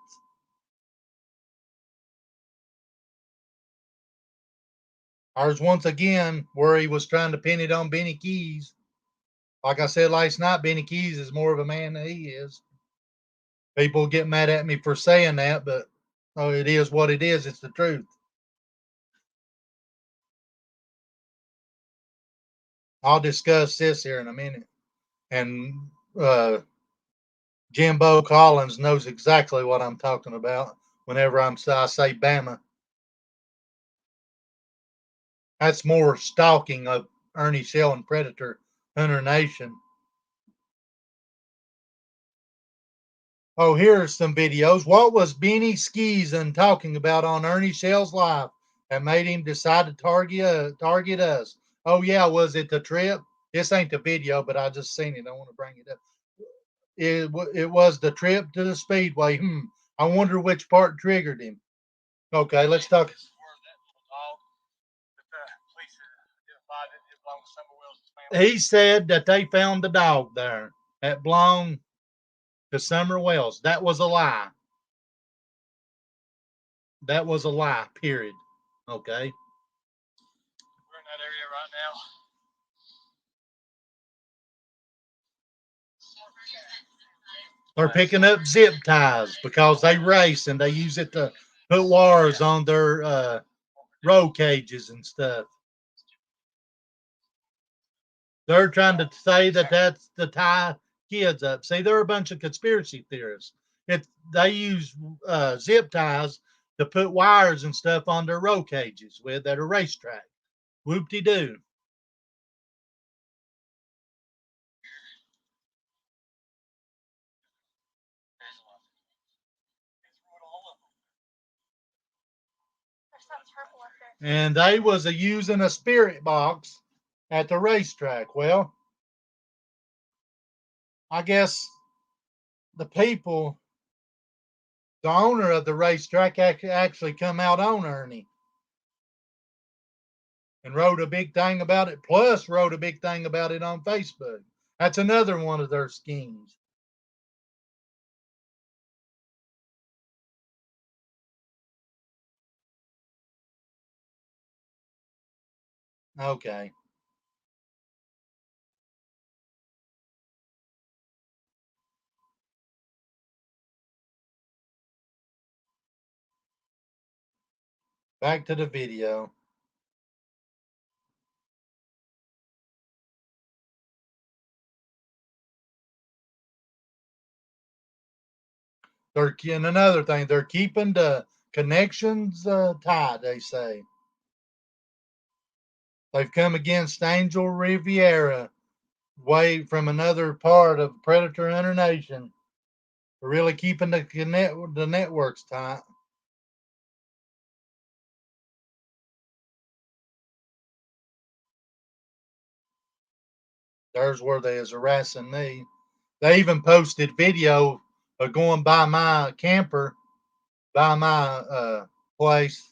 A: Ours once again where he was trying to pin it on Benny Keys. Like I said last night, Benny Keys is more of a man than he is. People get mad at me for saying that, but oh, it is what it is. It's the truth. I'll discuss this here in a minute. And Jimbo Collins knows exactly what I'm talking about whenever I say Bama. That's more stalking of Ernie Shell and Predator Hunter Nation. Oh, here are some videos. What was Benny Skeezen talking about on Ernie Shell's live that made him decide to target us? Oh yeah, was it the trip? This ain't the video, but I just seen it. I want to bring it up. It was the trip to the speedway. I wonder which part triggered him. Okay, let's talk.
C: This is where that little dog that the police identified that it belonged to Summer Wells' family.
A: He said that they found the dog there that belonged to Summer Wells. That was a lie. That was a lie, period. Okay.
C: We're in that area right now.
A: They're picking up zip ties because they race and they use it to put wires on their roll cages and stuff. They're trying to say that that's to tie kids up. See, they're a bunch of conspiracy theorists. They use zip ties to put wires and stuff on their roll cages with at a racetrack. Whoop-de-doo. And they was using a spirit box at the racetrack. Well, I guess the people, the owner of the racetrack actually come out on Ernie and wrote a big thing about it, plus wrote a big thing about it on Facebook. That's another one of their schemes. Okay. Back to the video. And another thing, they're keeping the connections tied, they say. They've come against Angel Riviera, way from another part of Predator Hunter Nation. They're really keeping the networks tight. There's where they is harassing me. They even posted video of going by my camper, by my place,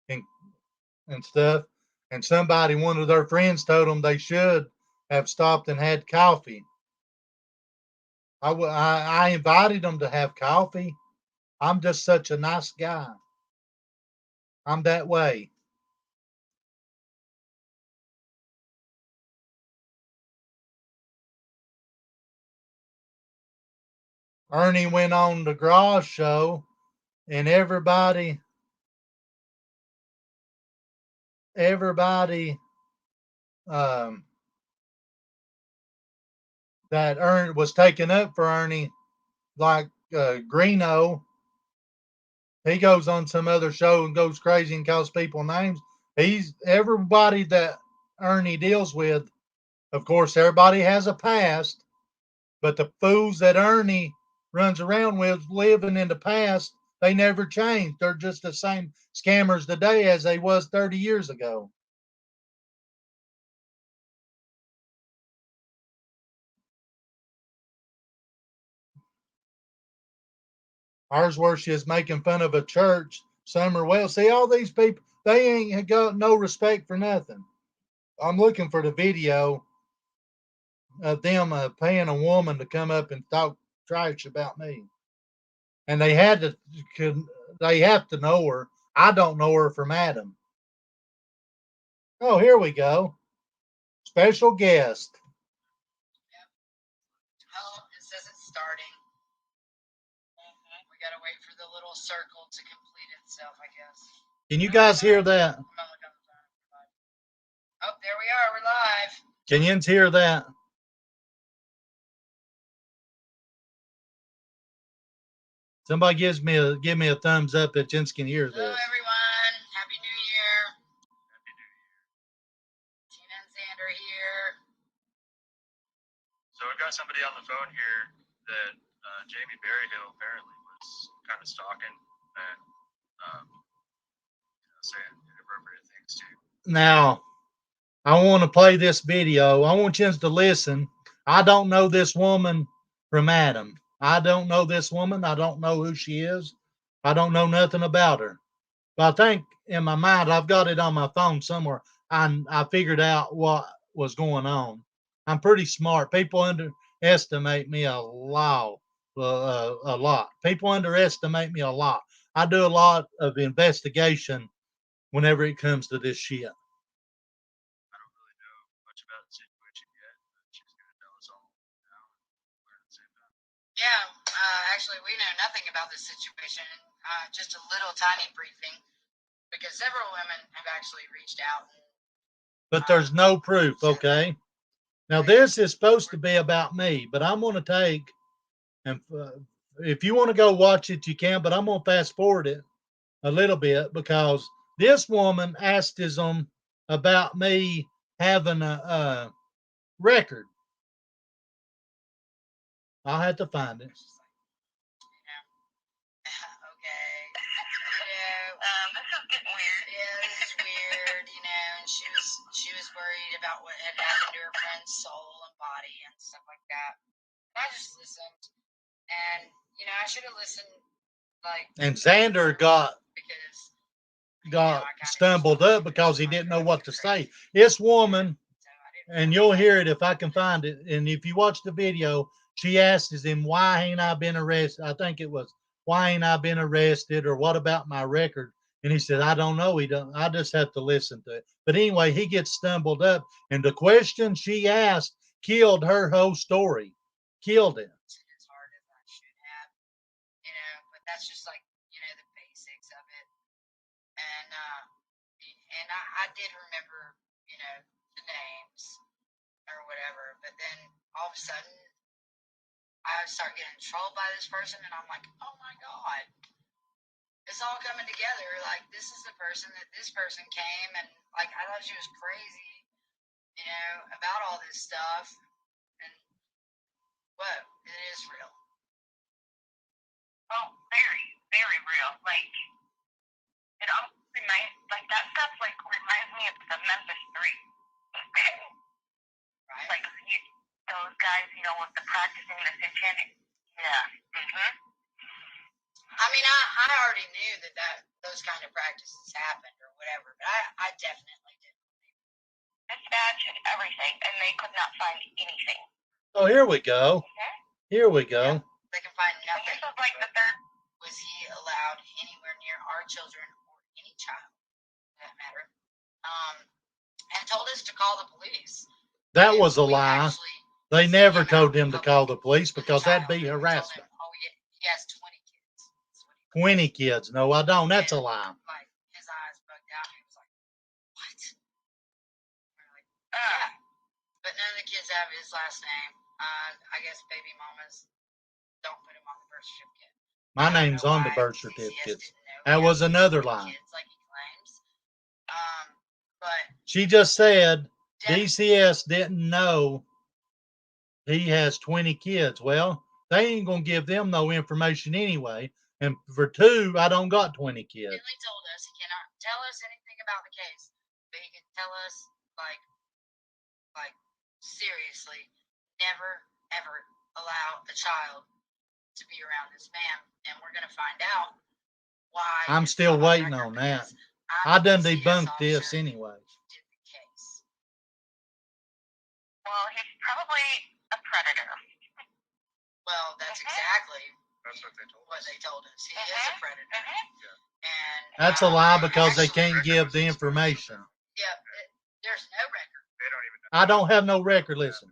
A: and stuff. And somebody, one of their friends, told them they should have stopped and had coffee. I invited them to have coffee. I'm just such a nice guy. I'm that way. Ernie went on the garage show, and everybody um, that was taken up for Ernie, like Greeno. He goes on some other show and goes crazy and calls people names. He's everybody that Ernie deals with. Of course, everybody has a past, but the fools that Ernie runs around with living in the past, they never change. They're just the same scammers today as they was 30 years ago. Ours where she is making fun of a church, Summer Wells. See, all these people, they ain't got no respect for nothing. I'm looking for the video of them paying a woman to come up and talk trash about me. And they have to know her. I don't know her from Adam. Oh, here we go. Special guest.
I: Oh, it says it's starting. We gotta wait for the little circle to complete itself, I guess.
A: Can you guys hear that?
I: Oh, there we are. We're live.
A: Can you hear that? Somebody give me a thumbs up that Jens can hear
I: Hello,
A: this.
I: everyone. Happy New Year. Happy New Year. Tina and Xander here.
H: So we've got somebody on the phone here that
B: Jamie Berryhill apparently was kind of stalking and saying inappropriate things too.
A: Now, I want to play this video. I want you to listen. I don't know this woman from Adam. I don't know this woman. I don't know who she is. I don't know nothing about her. But I think in my mind, I've got it on my phone somewhere. I figured out what was going on. I'm pretty smart. People underestimate me a lot. A lot. People underestimate me a lot. I do a lot of investigation whenever it comes to this shit.
B: I don't really know much about the situation yet, but she's going to tell us all now and learn at the same time.
I: Yeah, actually, we know nothing about this situation. Just a little tiny briefing, because several women have actually reached out.
A: But there's no proof, okay? Now, this is supposed to be about me, but I'm going to take, and if you want to go watch it, you can, but I'm going to fast forward it a little bit because this woman asked them about me having a record. I'll have to find it.
I: Okay.
F: This is getting weird.
I: Yeah, this is weird, and she was worried about what had happened to her friend's soul and body and stuff like that. And I just listened, and I should have listened,
A: And Xander got
I: because
A: stumbled up because he didn't know what to say. This woman, and you'll hear it if I can find it. And if you watch the video, she asks him, why ain't I been arrested? I think it was, why ain't I been arrested? Or what about my record? And he said, I don't know. He don't. I just have to listen to it. But anyway, he gets stumbled up. And the question she asked killed her whole story. Killed it.
I: as hard as I should have, but that's just like, the basics of it. And I did remember, the names or whatever, but then all of a sudden I start getting trolled by this person, and I'm like, oh my God, it's all coming together. Like, this is the person that this person came, and like, I thought she was crazy, about all this stuff. And whoa, it is real.
F: Oh, very, very real. Like, it all reminds, like, that stuff, like, reminds me of the Memphis 3.
I: Right?
F: Like, those guys, with the practicing the satanic. Yeah. Mm-hmm.
I: I mean, I already knew that those kind of practices happened or whatever, but I definitely didn't believe it.
F: Dispatch and everything, and they could not find anything.
A: Oh, here we go. Here we go.
I: Yeah, they can find
F: And
I: nothing.
F: this was like the third.
I: Was he allowed anywhere near our children or any child, for that matter? And told us to call the police.
A: That was a lie. They never told him to call the police because that'd be harassment.
I: Oh, he has 20 kids.
A: 20 kids. No, I don't. That's a lie.
I: Like, his eyes bugged out. He was like, what? We're like, yeah. But none of the kids have his last name. I guess baby mamas don't put him on the birth certificate.
A: My name's on the birth certificate. That was another lie.
I: Kids, like he claims. But
A: she just said DCS didn't know he has 20 kids. Well, they ain't going to give them no information anyway. And for 2, I don't got 20 kids.
I: Finley told us he cannot tell us anything about the case, but he can tell us, like seriously, never, ever allow a child to be around this man. And we're going to find out why.
A: I'm still waiting on that. I done debunked this anyway.
F: Well, he's probably a predator.
I: Well, that's exactly
B: That's
I: what they told us. He is a predator. And
A: that's a lie because they can't give the information.
I: Yeah, there's no record.
B: They don't even know.
A: I don't have no record. Listen.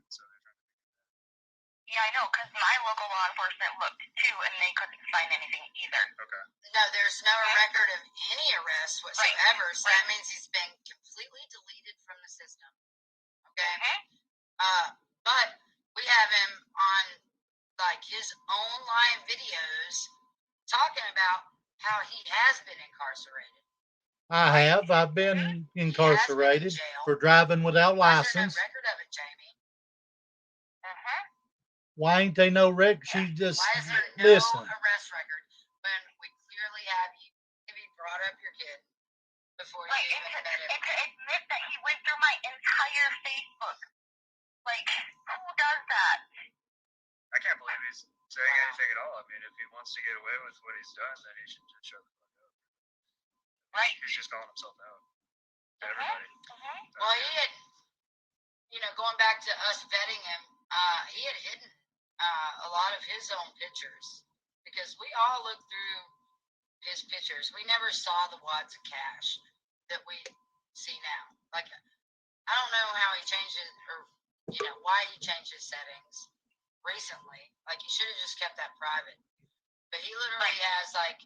F: Yeah, I know, because my local law enforcement looked too, and they couldn't find anything either.
B: Okay.
I: No, there's no record of any arrests whatsoever, so that means he's been completely deleted from the system. Okay? But we have him on, like, his own live videos talking about how he has been incarcerated.
A: I have. I've been incarcerated for driving without
I: Why is there no
A: license.
I: record of it, Jamie?
A: Why ain't they no record? She just
I: Why is there no
A: listen.
I: arrest record when we clearly have you brought up your kid before you
F: Like,
I: even met him?
F: and to admit that he went through my entire Facebook. Like, who does that?
H: I can't believe he's saying anything at all. I mean, if he wants to get away with what he's done, then he should just shut the fuck up.
F: Right.
H: He's just calling himself out to everybody.
I: Well, he had, going back to us vetting him, he had hidden a lot of his own pictures because we all looked through his pictures. We never saw the wads of cash that we see now. Like, I don't know how he changed it or, why he changed his settings recently. Like, he should have just kept that private. But he literally has like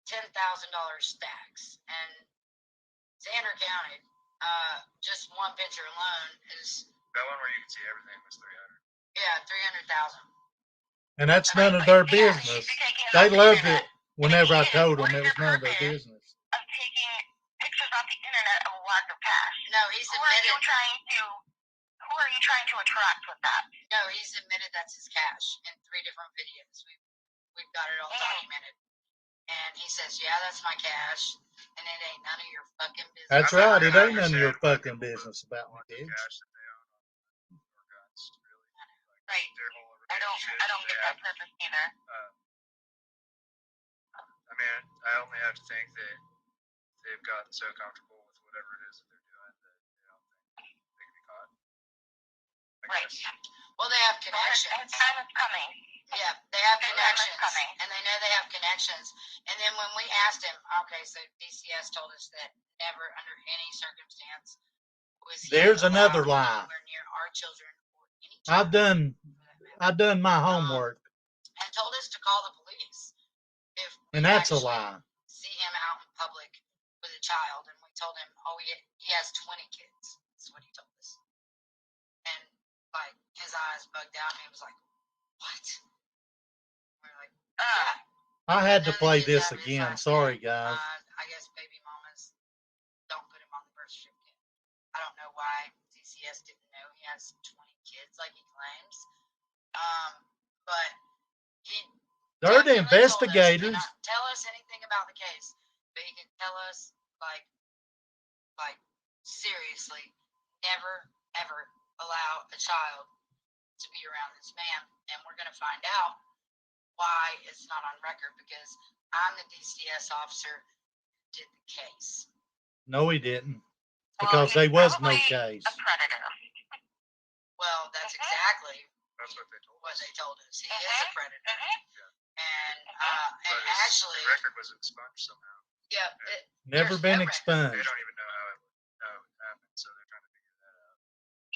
I: $10,000 stacks. And Xander counted, just one picture alone is.
H: That one where you can see everything was 300.
I: Yeah, 300,000.
A: And that's none of their business. They loved it whenever I told them it was none of their business.
F: Of taking pictures off the internet of wads of cash.
I: No, he's admitted.
F: Who are you trying to attract with that?
I: No, he's admitted that's his cash in 3 different videos. We've got it all documented. And he says, yeah, that's my cash. And it ain't none of your fucking business.
A: That's right. It ain't none of your fucking business about my kids.
H: Cash that they own or guns, really. Like,
F: Right.
H: their whole
F: I don't get that purpose either.
H: I mean, I only have to think that they've gotten so comfortable with whatever it is that they're doing that they don't think they can be caught. I guess.
I: Well, they have connections.
F: And time is coming.
I: Yeah, they have
F: The time is
I: connections.
F: coming.
I: And they know they have connections. And then when we asked him, okay, so DCS told us that never under any circumstance was he
A: There's
I: allowed
A: another lie.
I: anywhere near our children or any
A: I've
I: children.
A: done my homework,
I: And told us to call the police if we
A: and that's a
I: actually
A: lie.
I: see him out in public with a child. And we told him, oh, he has 20 kids. That's what he told us. And like his eyes bugged out, and he was like, "What?" We're like, "Yeah."
A: I had to
I: None of the
A: play
I: kids
A: this
I: have his
A: again.
I: last
A: Sorry,
I: name.
A: guys.
I: I guess baby mamas don't put him on the birth certificate. I don't know why DCS didn't know he has 20 kids like he claims. But he.
A: They're the
I: definitely told us,
A: investigators.
I: "Do not tell us anything about the case, but he can tell us like seriously, never ever allow a child to be around this man." And we're going to find out why it's not on record because I'm the DCS officer who did the case.
A: No, he didn't. Because there was no case.
F: A predator.
I: Well, that's exactly
H: That's what they told
I: what
H: us.
I: they told us. He is a predator. And
H: But his
I: actually,
H: record was expunged somehow.
I: yeah,
A: Never
I: there's
A: been
I: no record.
H: They
A: expunged.
H: don't even know how it happened, so they're trying to figure that out.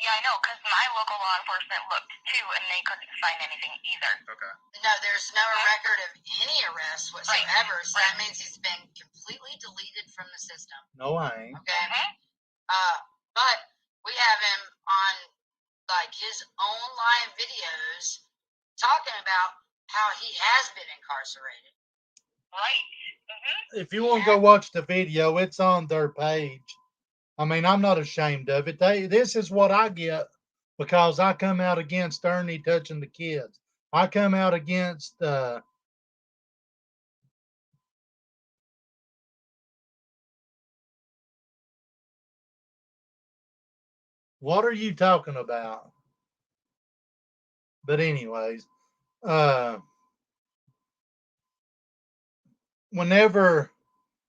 F: Yeah, I know, because my local law enforcement looked too, and they couldn't find anything either.
H: Okay.
I: No, there's no record of any arrests whatsoever. So that means he's been completely deleted from the system.
A: No, I ain't.
I: Okay. But we have him on like his own live videos talking about how he has been incarcerated.
F: Right.
A: If you want to go watch the video, it's on their page. I mean, I'm not ashamed of it. This is what I get because I come out against Ernie touching the kids. I come out against what are you talking about? But anyways, whenever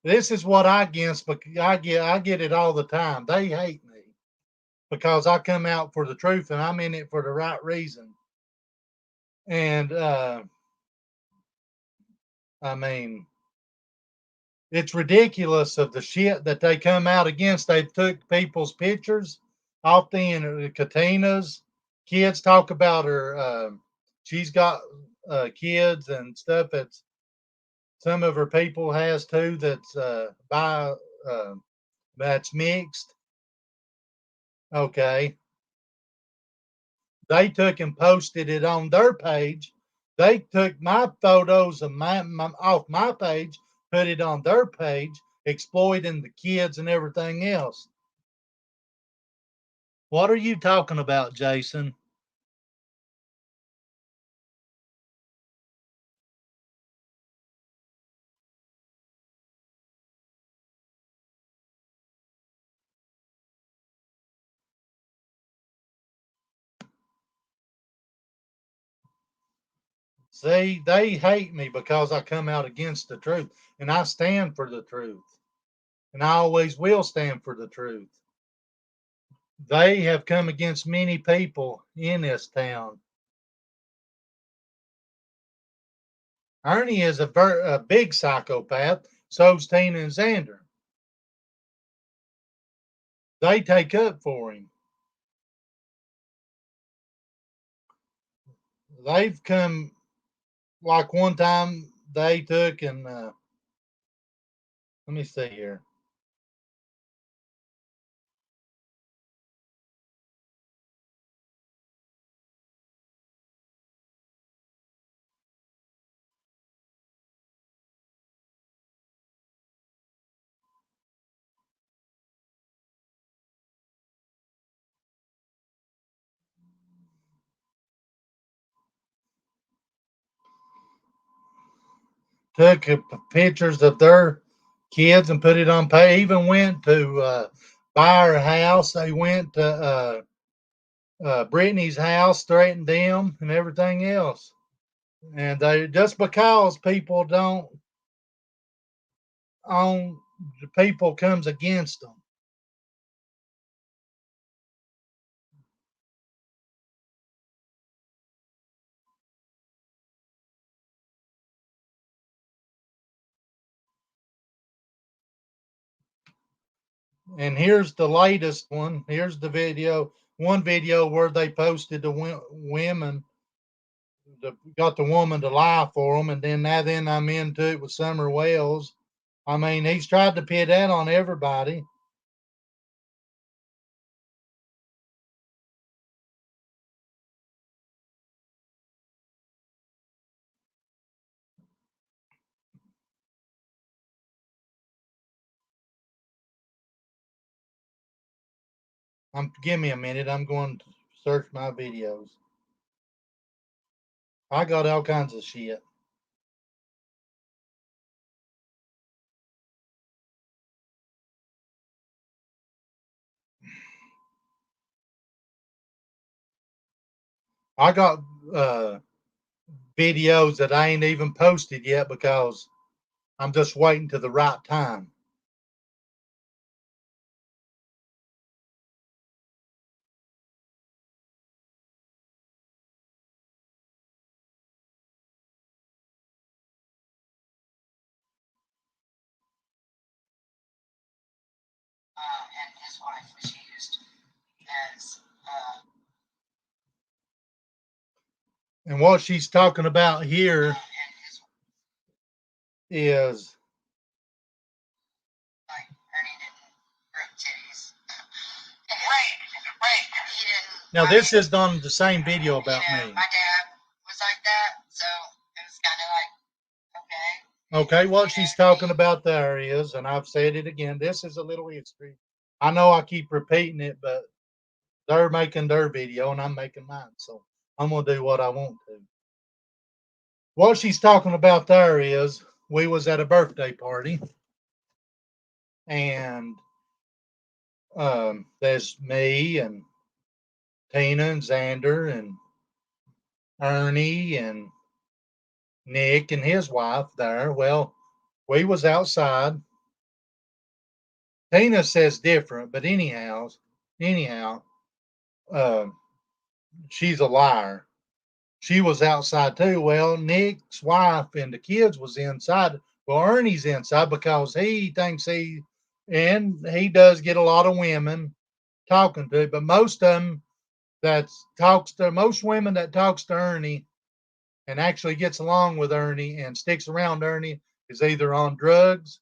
A: this is what I against, but I get it all the time. They hate me because I come out for the truth and I'm in it for the right reason. And I mean, it's ridiculous of the shit that they come out against. They took people's pictures off the Katinas. Kids talk about her. She's got kids and stuff. That's some of her people has too. That's that's mixed. Okay. They took and posted it on their page. They took my photos of off my page, put it on their page, exploiting the kids and everything else. What are you talking about, Jason? See, they hate me because I come out against the truth, and I stand for the truth, and I always will stand for the truth. They have come against many people in this town. Ernie is a big psychopath. So's Tina and Xander. They take up for him. They've come, like one time they took and let me see here. Took pictures of their kids and put it on pay. Even went to buy her house. They went to Brittany's house, threatened them and everything else. And they just because people don't own, the people comes against them. And here's the latest one. Here's the video. One video where they posted the women, got the woman to lie for them, and then I'm into it with Summer Wells. I mean, he's tried to pit that on everybody. Give me a minute. I'm going to search my videos. I got all kinds of shit. I got videos that I ain't even posted yet because I'm just waiting to the right time.
I: And his wife was used as
A: And what she's talking about here
I: and his
A: is
I: like Ernie didn't break titties. Right. He didn't.
A: now this is on the same video about
I: you know,
A: me.
I: my dad was like that, so it was kind of like,
A: Okay, what she's talking about there is, and I've said it again, this is a little history. I know I keep repeating it, but they're making their video and I'm making mine. So I'm going to do what I want to. What she's talking about there is we was at a birthday party and there's me and Tina and Xander and Ernie and Nick and his wife there. Well, we was outside. Tina says different, but anyhow, uh, she's a liar. She was outside too. Well, Nick's wife and the kids was inside. Well, Ernie's inside because he thinks and he does get a lot of women talking to, but most of them most women that talks to Ernie and actually gets along with Ernie and sticks around Ernie is either on drugs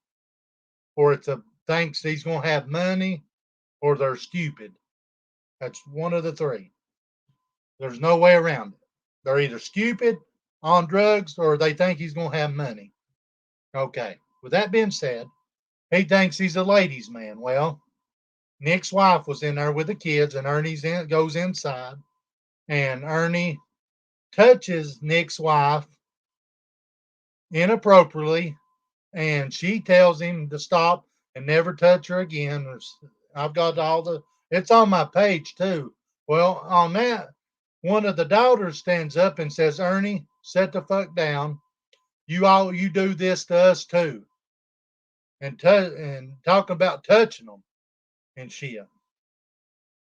A: or thinks he's going to have money or they're stupid. That's one of the three. There's no way around it. They're either stupid, on drugs, or they think he's going to have money. Okay. With that being said, he thinks he's a ladies' man. Well, Nick's wife was in there with the kids, and goes inside, and Ernie touches Nick's wife inappropriately, and she tells him to stop and never touch her again. I've got it's on my page too. Well, on that, one of the daughters stands up and says, Ernie, sit the fuck down. You do this to us too. And talking about touching them and shit.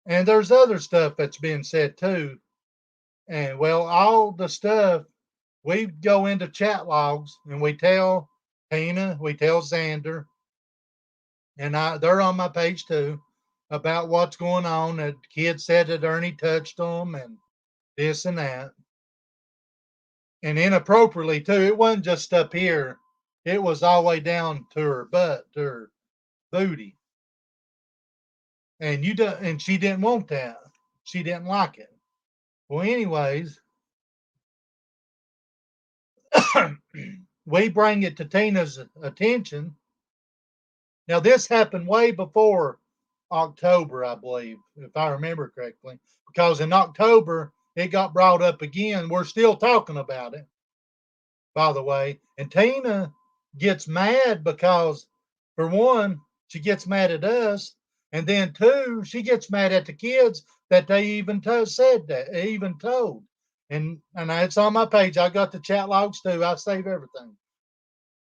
A: And there's other stuff that's being said too. And well, all the stuff we go into chat logs and we tell Tina, we tell Xander, and they're on my page too, about what's going on. That kids said that Ernie touched them and this and that. And inappropriately too. It wasn't just up here. It was all the way down to her butt, to her booty. And she didn't want that. She didn't like it. Well, anyways, we bring it to Tina's attention. Now, this happened way before October, I believe, if I remember correctly, because in October it got brought up again. We're still talking about it, by the way. And Tina gets mad because, for one, she gets mad at us, and then two, she gets mad at the kids that they even said that, even told. And it's on my page. I got the chat logs too. I save everything.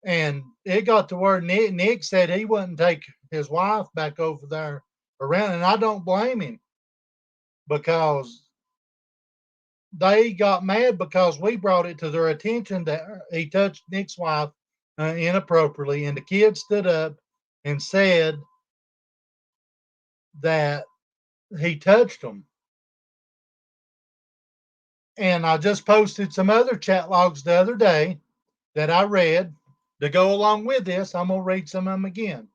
A: And it got to where Nick said he wouldn't take his wife back over there around, and I don't blame him, because they got mad because we brought it to their attention that he touched Nick's wife inappropriately, and the kid stood up and said that he touched them. And I just posted some other chat logs the other day that I read to go along with this. I'm going to read some of them again.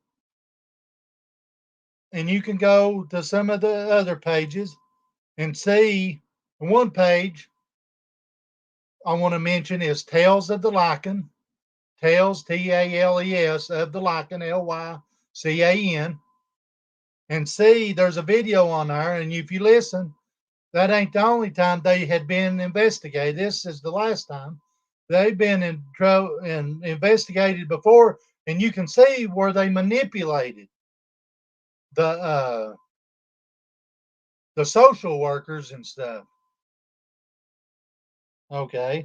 A: And you can go to some of the other pages and see. One page I want to mention is Tales of the Lycan. Tales, Tales of the Lycan, Lycan. And see, there's a video on there. And if you listen, that ain't the only time they had been investigated. This is the last time. They've been investigated before, and you can see where they manipulated the social workers and stuff. Okay.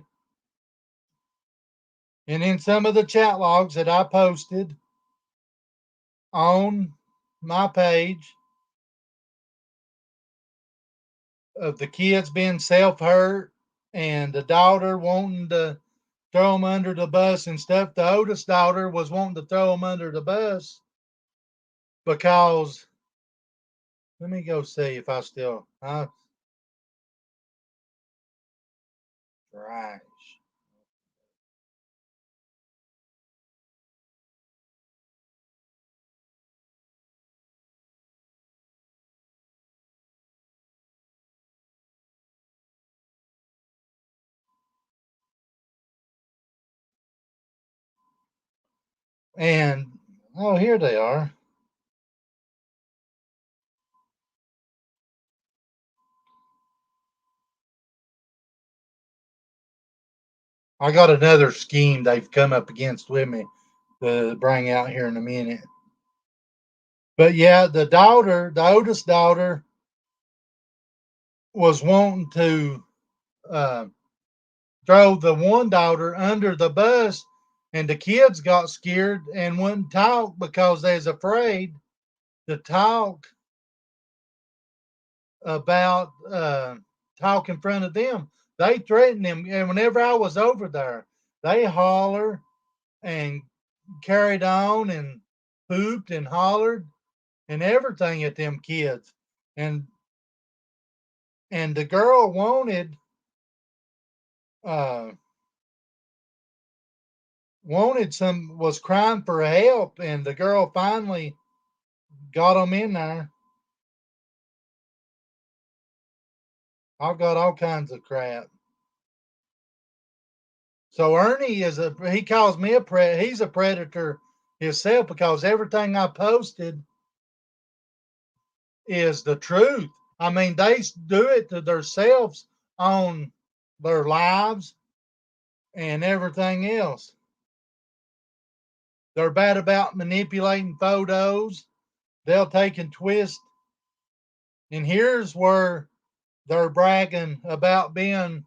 A: And in some of the chat logs that I posted on my page of the kids being self-hurt and the daughter wanting to throw them under the bus and stuff. The oldest daughter was wanting to throw them under the bus because, let me go see if I still, trash. And, oh, here they are. I got another scheme they've come up against with me to bring out here in a minute. But yeah, the oldest daughter, was wanting to throw the one daughter under the bus, and the kids got scared and wouldn't talk because they was afraid to talk about talk in front of them. They threatened them, and whenever I was over there, they holler and carried on and pooped and hollered and everything at them kids. And the girl wanted was crying for help, and the girl finally got them in there. I've got all kinds of crap. So Ernie he calls me he's a predator himself, because everything I posted is the truth. I mean, they do it to themselves on their lives and everything else. They're bad about manipulating photos. They'll take and twist. And here's where they're bragging about being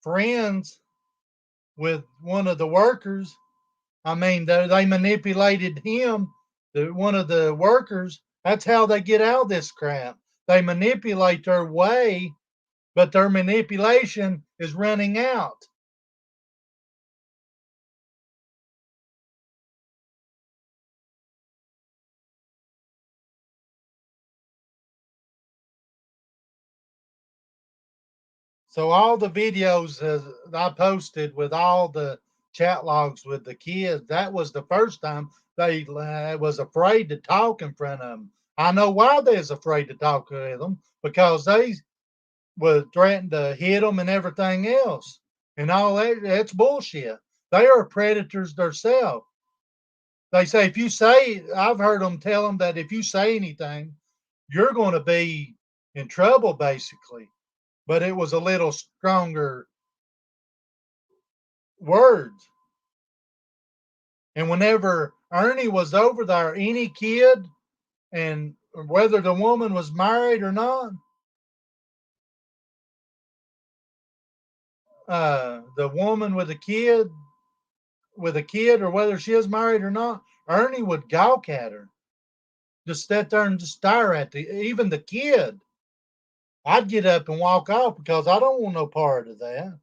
A: friends with one of the workers. I mean, they manipulated him, one of the workers. That's how they get out of this crap. They manipulate their way, but their manipulation is running out. So all the videos I posted with all the chat logs with the kids, that was the first time they was afraid to talk in front of them. I know why they was afraid to talk with them, because they was threatening to hit them and everything else. And all that, that's bullshit. They are predators themselves. They say if you say, I've heard them tell them that if you say anything, you're going to be in trouble, basically. But it was a little stronger words. And whenever Ernie was over there, any kid, and whether the woman was married or not, the woman with a kid, or whether she is married or not, Ernie would gawk at her, just sit there and just stare at even the kid. I'd get up and walk off because I don't want no part of that.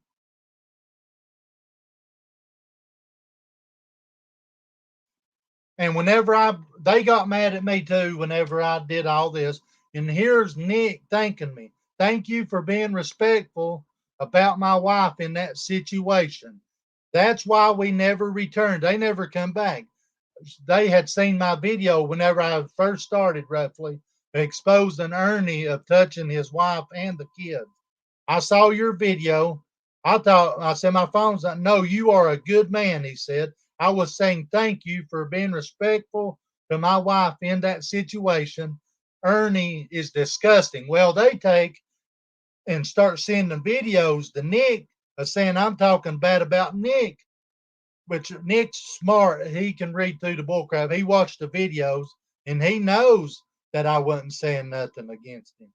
A: And whenever they got mad at me too, whenever I did all this. And here's Nick thanking me. Thank you for being respectful about my wife in that situation. That's why we never returned. They never come back. They had seen my video whenever I first started, roughly, exposing Ernie of touching his wife and the kids. I saw your video. I said, my phone's not. No, you are a good man, he said. I was saying thank you for being respectful to my wife in that situation. Ernie is disgusting. Well, they take and start sending videos to Nick saying I'm talking bad about Nick, which Nick's smart. He can read through the bullcrap. He watched the videos and he knows that I wasn't saying nothing against him.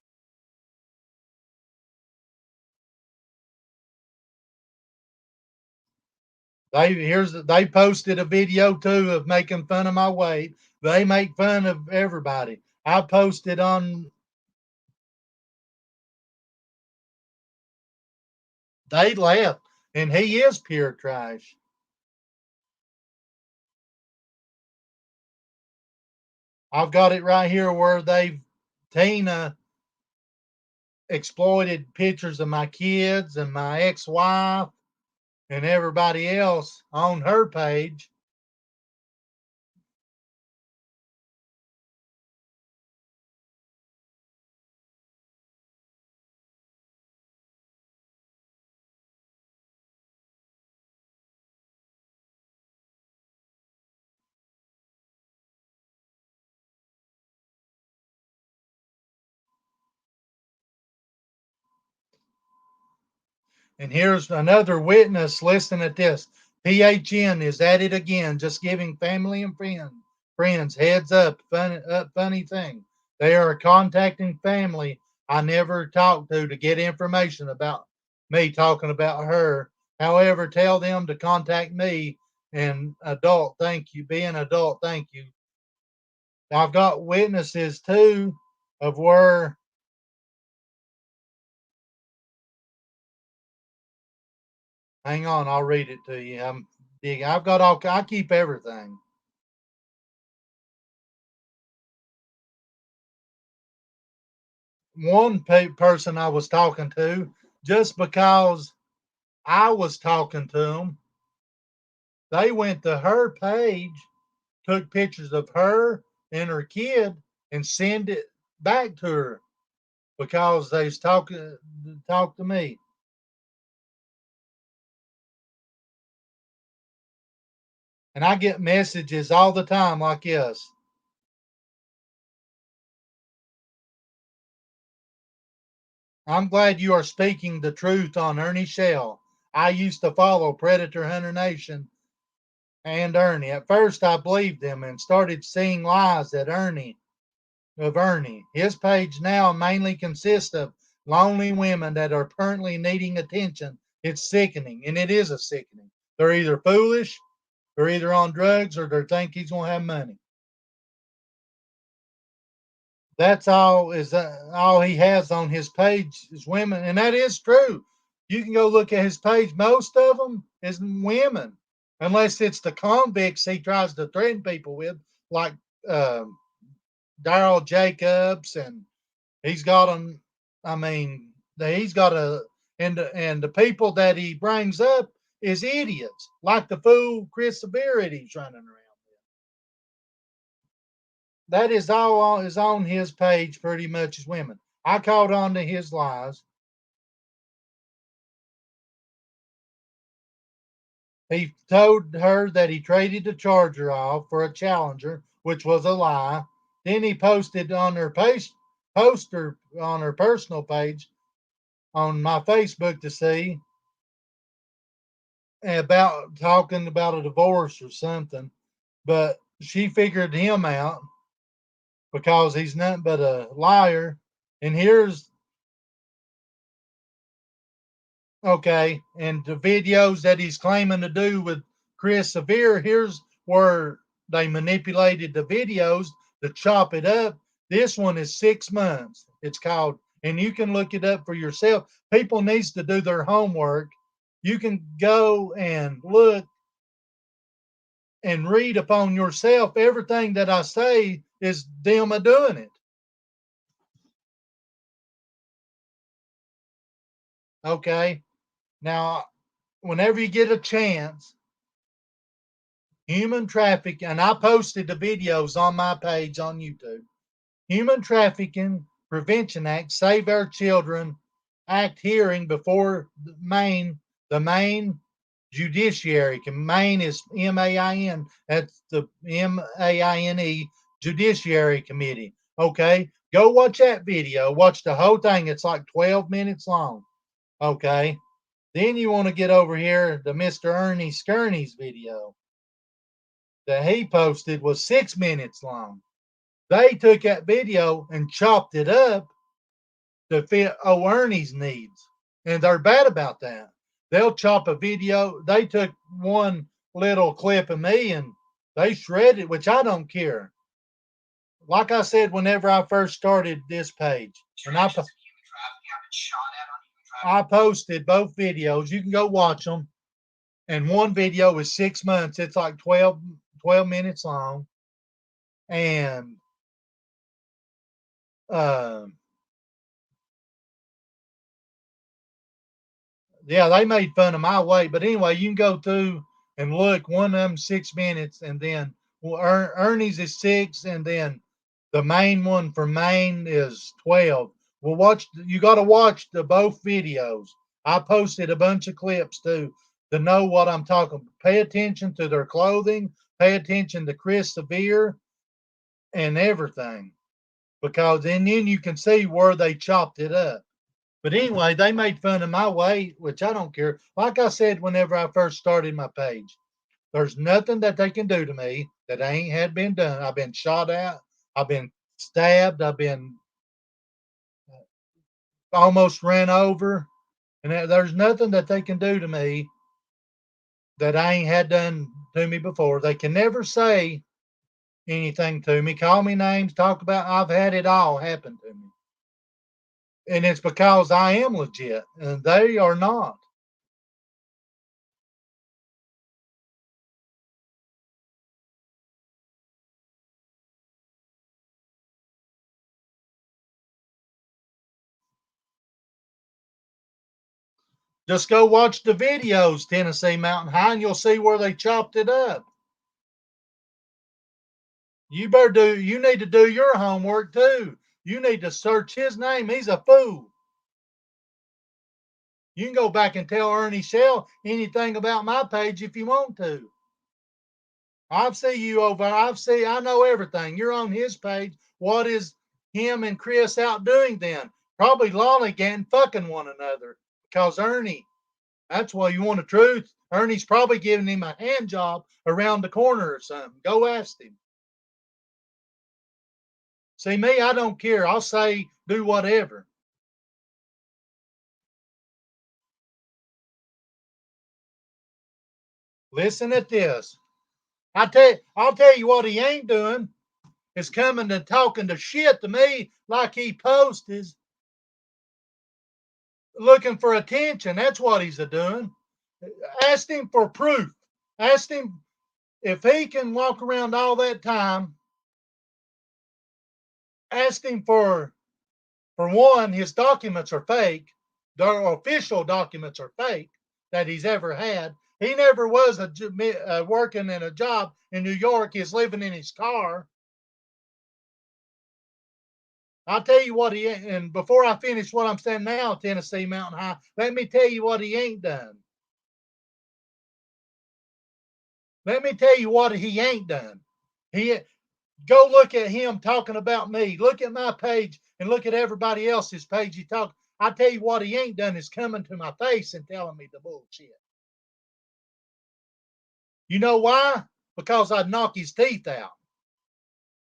A: They posted a video too of making fun of my weight. They make fun of everybody. I posted on. They left, and he is pure trash. I've got it right here where Tina exploited pictures of my kids and my ex-wife and everybody else on her page. And here's another witness. Listen at this. PHN is at it again, just giving family and friends heads up. Funny thing. They are contacting family I never talked to get information about me talking about her. However, tell them to contact me and adult. Thank you. Be an adult. Thank you. I've got witnesses too of where. Hang on, I'll read it to you. I'm digging. I keep everything. One person I was talking to, just because I was talking to them, they went to her page, took pictures of her and her kid, and sent it back to her because they was talking to me. And I get messages all the time like this. I'm glad you are speaking the truth on Ernie Shell. I used to follow Predator Hunter Nation and Ernie. At first, I believed them and started seeing lies of Ernie. His page now mainly consists of lonely women that are currently needing attention It's sickening, and it is a sickening. They're either foolish, they're either on drugs, or they think he's going to have money. That's all he has on his page is women, and that is true. You can go look at his page. Most of them is women, unless it's the convicts he tries to threaten people with, like um Daryl Jacobs, and he's got them. I mean, he's got and the people that he brings up is idiots, like the fool Chris Severity he's running around. That is all is on his page pretty much as women. I caught on to his lies. He told her that he traded the Charger off for a Challenger, which was a lie. Then he posted on her poster on her personal page on my Facebook to see about talking about a divorce or something. But she figured him out because he's nothing but a liar. And here's okay, and the videos that he's claiming to do with Chris Severe, here's where they manipulated the videos to chop it up. This one is 6 months. It's called, and you can look it up for yourself. People needs to do their homework. You can go and look and read upon yourself. Everything that I say is them a doing it. Okay. Now, whenever you get a chance, human trafficking, and I posted the videos on my page on YouTube. Human Trafficking Prevention Act, Save Our Children Act hearing before the Maine Judiciary. Maine is MAIN. That's the MAINE Judiciary Committee. Okay, go watch that video. Watch the whole thing. It's like 12 minutes long. Okay, then you want to get over here to Mr. Ernie Skirney's video that he posted was 6 minutes long. They took that video and chopped it up to fit Ernie's needs. And they're bad about that. They'll chop a video. They took one little clip of me and they shredded it, which I don't care. Like I said, whenever I first started this page, and I posted both videos. You can go watch them. And one video is 6 months. It's like 12 minutes long. And yeah, they made fun of my weight. But anyway, you can go through and look. One of them 6 minutes, and then Ernie's is 6, and then the main one for Maine is 12. Well, watch. You got to watch the both videos. I posted a bunch of clips too to know what I'm talking about. Pay attention to their clothing. Pay attention to Chris Severe and everything, because and then you can see where they chopped it up. But anyway, they made fun of my weight, which I don't care. Like I said, whenever I first started my page, there's nothing that they can do to me that ain't had been done. I've been shot at. I've been stabbed. I've been almost ran over. And there's nothing that they can do to me that I ain't had done to me before. They can never say anything to me, call me names, talk about, I've had it all happen to me. And it's because I am legit and they are not. Just go watch the videos, Tennessee Mountain High, and you'll see where they chopped it up. You need to do your homework too. You need to search his name. He's a fool. You can go back and tell Ernie Shell anything about my page if you want to. I know everything. You're on his page. What is him and Chris out doing then? Probably lollygagging, fucking one another. Because Ernie, that's why you want the truth. Ernie's probably giving him a hand job around the corner or something. Go ask him. See me, I don't care. I'll say do whatever. Listen at this. I'll tell you what he ain't doing is coming and talking to shit to me like he posted, looking for attention. That's what he's a doing. Asked him for proof. Asked him if he can walk around all that time. Asked him for one, his documents are fake. The official documents are fake that he's ever had. He never was working in a job in New York. He's living in his car. I'll tell you what he ain't, and before I finish what I'm saying now, Tennessee Mountain High, let me tell you what he ain't done. Let me tell you what he ain't done. Go look at him talking about me. Look at my page and look at everybody else's page. I tell you what he ain't done is coming to my face and telling me the bullshit. You know why? Because I'd knock his teeth out.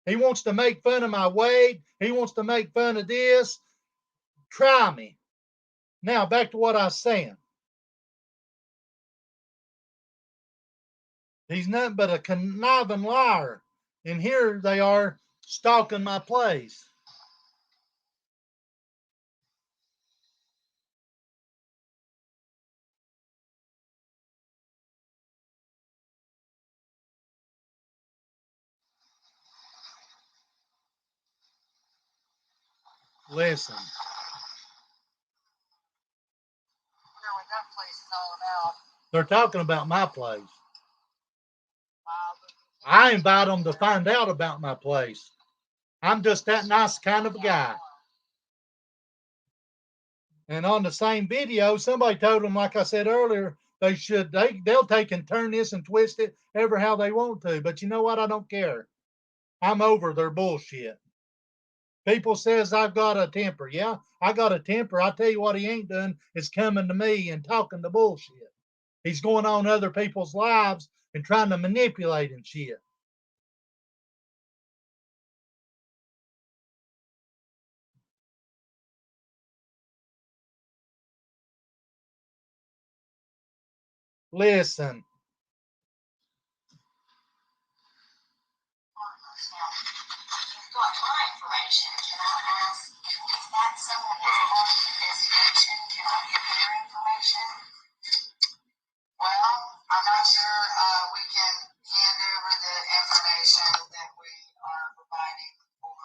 A: He wants to make fun of my weight. He wants to make fun of this. Try me. Now, back to what I was saying. He's nothing but a conniving liar. And here they are stalking my place. Listen.
I: I wonder what that place is all about.
A: They're talking about my place. I invite them to find out about my place. I'm just that nice kind of a guy. And on the same video, somebody told them, like I said earlier, they'll take and turn this and twist it ever how they want to. But you know what? I don't care. I'm over their bullshit. People says I've got a temper. Yeah, I got a temper. I tell you what he ain't done is coming to me and talking the bullshit. He's going on other people's lives and trying to manipulate and shit. Listen.
G: You've got my information. Can I ask, is that someone that's part of the investigation? Can I get their information?
I: Well, I'm not sure we can hand over the information that we are providing for.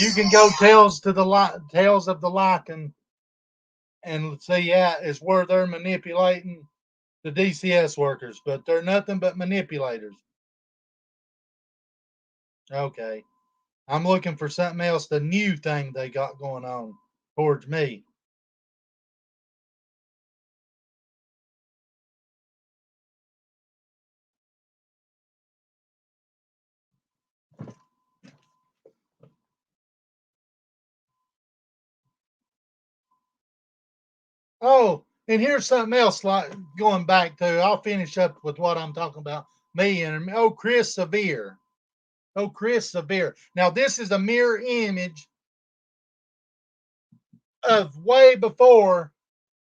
A: You can go Tales of the Lycan and see is where they're manipulating the DCS workers, but they're nothing but manipulators. Okay. I'm looking for something else, the new thing they got going on towards me. Oh, and here's something else like going back to, I'll finish up with what I'm talking about. Me and Chris Severe. Chris Severe. Now, this is a mirror image of way before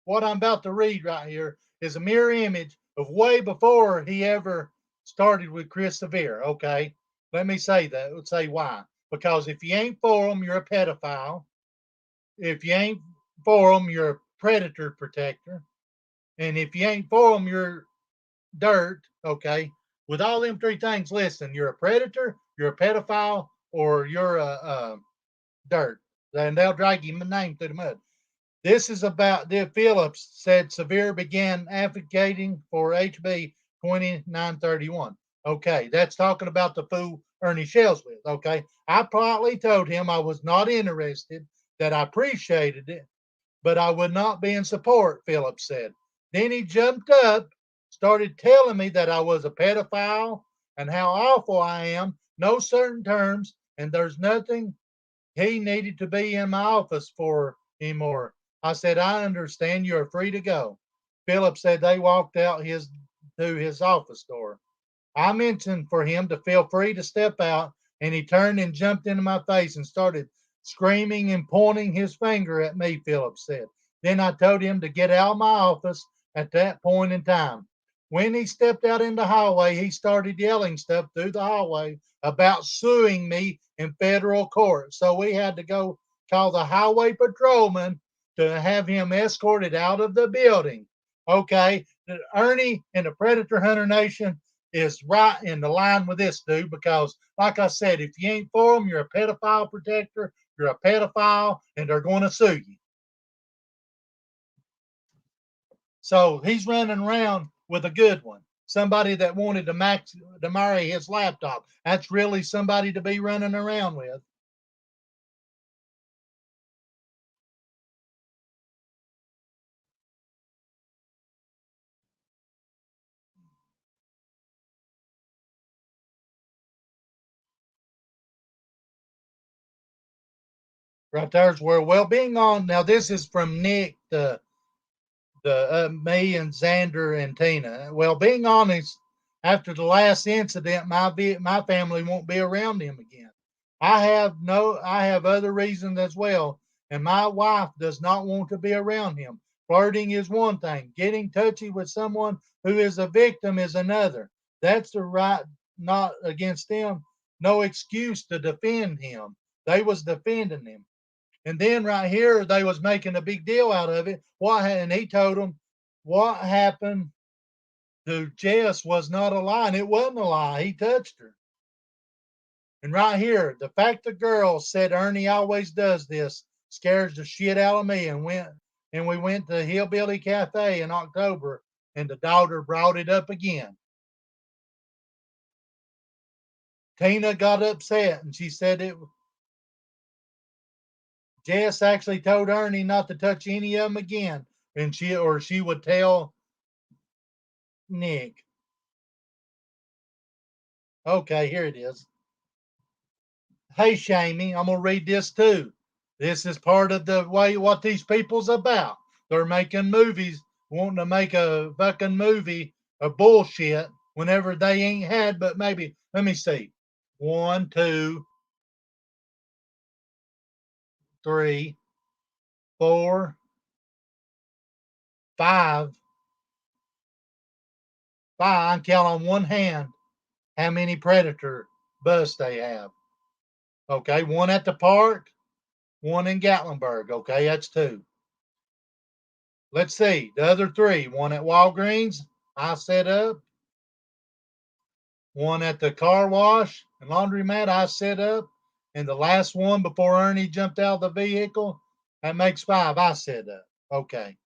A: what I'm about to read right here is a mirror image of way before he ever started with Chris Severe. Okay. Let me say that. Let's say why. Because if you ain't for him, you're a pedophile. If you ain't for him, you're a predator protector. And if you ain't for him, you're dirt. Okay. With all them three things, listen, you're a predator, you're a pedophile, or you're a dirt. And they'll drag your name through the mud. This is about, Phillips said Severe began advocating for HB 2931. Okay, that's talking about the fool Ernie Shells with. Okay, I politely told him I was not interested, that I appreciated it, but I would not be in support, Phillips said. Then he jumped up, started telling me that I was a pedophile and how awful I am, no certain terms, and there's nothing he needed to be in my office for anymore. I said, I understand. You're free to go. Phillips said they walked out to his office door. I mentioned for him to feel free to step out, and he turned and jumped into my face and started screaming and pointing his finger at me, Phillips said. Then I told him to get out of my office, at that point in time. When he stepped out in the hallway, he started yelling stuff through the hallway about suing me in federal court. So we had to go call the highway patrolman to have him escorted out of the building. Okay, Ernie and the Predator Hunter Nation is right in the line with this dude because, like I said, if you ain't for them, you're a pedophile protector, you're a pedophile, and they're going to sue you. So he's running around with a good one. Somebody that wanted to marry his laptop. That's really somebody to be running around with. Right there's where well-being on. Now this is from Nick, the me and Xander and Tina. Well, being honest, after the last incident, my family won't be around him again. I have other reasons as well, and my wife does not want to be around him. Flirting is one thing. Getting touchy with someone who is a victim is another. That's the right, not against them. No excuse to defend him. They was defending him. And then right here, they was making a big deal out of it. And he told them what happened to Jess was not a lie. And it wasn't a lie. He touched her. And right here, the fact the girl said Ernie always does this scares the shit out of me. And we went to Hillbilly Cafe in October, and the daughter brought it up again. Tina got upset, and she said Jess actually told Ernie not to touch any of them again, and she would tell Nick. Okay, here it is. Hey, Shamey, I'm gonna read this too. This is part of the way what these people's about. They're making movies, wanting to make a fucking movie of bullshit whenever they ain't had, but maybe let me see. 1, 2, 3, 4, 5. I can count on one hand how many predator busts they have. Okay, one at the park, one in Gatlinburg. Okay, that's 2. Let's see, the other 3. One at Walgreens, I set up. One at the car wash and laundromat, I set up. And the last one before Ernie jumped out of the vehicle, that makes 5. I set up. Okay.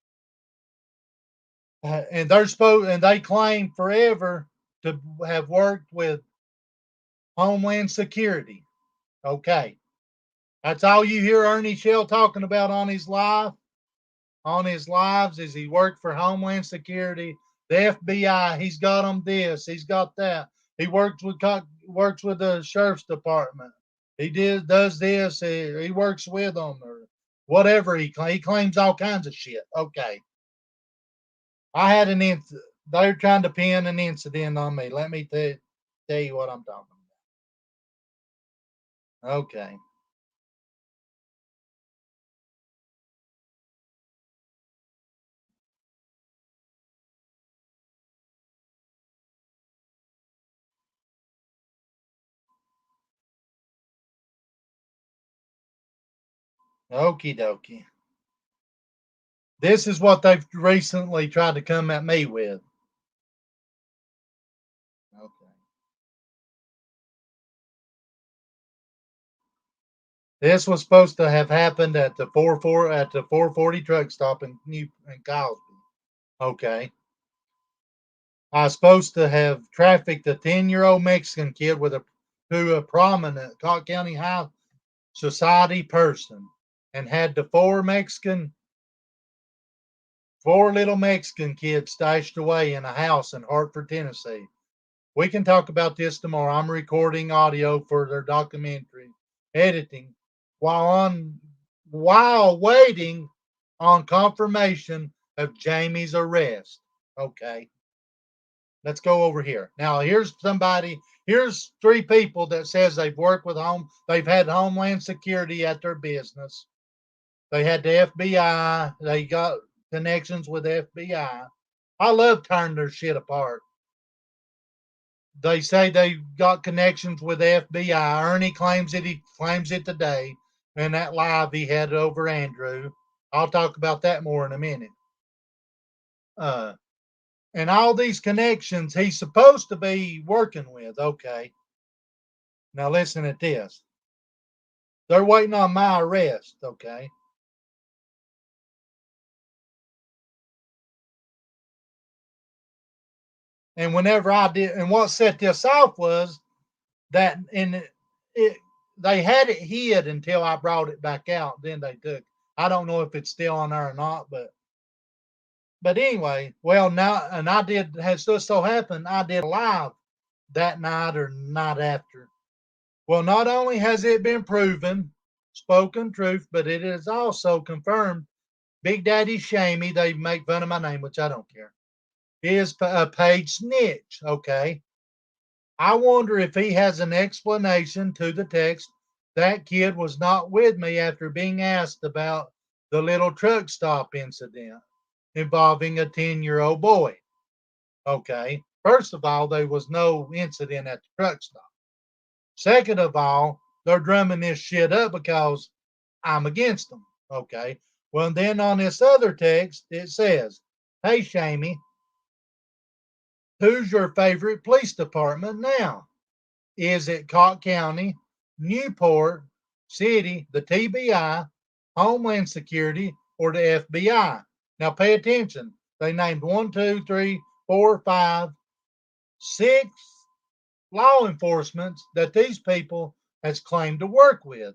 A: And they claim forever to have worked with Homeland Security. Okay. That's all you hear Ernie Shell talking about on his lives is he worked for Homeland Security, the FBI. He's got them this, he's got that. He works with the sheriff's department. He does this. He works with them or whatever. He claims all kinds of shit. Okay. I had an incident. They're trying to pin an incident on me. Let me tell you what I'm talking about. Okay. Okie dokie. This is what they've recently tried to come at me with. Okay. This was supposed to have happened at the 440 truck stop in Cosby. Okay. I was supposed to have trafficked a 10-year-old Mexican kid to a prominent Cotton County High Society person, and had the 4 little Mexican kids stashed away in a house in Hartford, Tennessee. We can talk about this tomorrow. I'm recording audio for their documentary editing while waiting on confirmation of Jamie's arrest. Okay. Let's go over here. Now here's 3 people that says they've worked with they've had Homeland Security at their business. They had the FBI, they got connections with FBI. I love tearing their shit apart. They say they've got connections with the FBI. Ernie claims it. He claims it today. And that live he had over Andrew. I'll talk about that more in a minute. And all these connections he's supposed to be working with. Okay. Now listen at this. They're waiting on my arrest. Okay. And whenever I did, and what set this off was that they had it hid until I brought it back out. Then they took. I don't know if it's still on there or not, but anyway, well now, and I did. Has just so happened I did a live that night or night after. Well, not only has it been proven, spoken truth, but it is also confirmed. Big Daddy Shamey, they make fun of my name, which I don't care, is a paid snitch. Okay. I wonder if he has an explanation to the text. That kid was not with me after being asked about the little truck stop incident involving a 10-year-old boy. Okay. First of all, there was no incident at the truck stop. Second of all, they're drumming this shit up because I'm against them. Okay. Well, then on this other text, it says, "Hey, Shamey, who's your favorite police department now? Is it Cocke County, Newport City, the TBI, Homeland Security, or the FBI?" Now pay attention. They named 1, 2, 3, 4, 5, 6 law enforcement that these people has claimed to work with.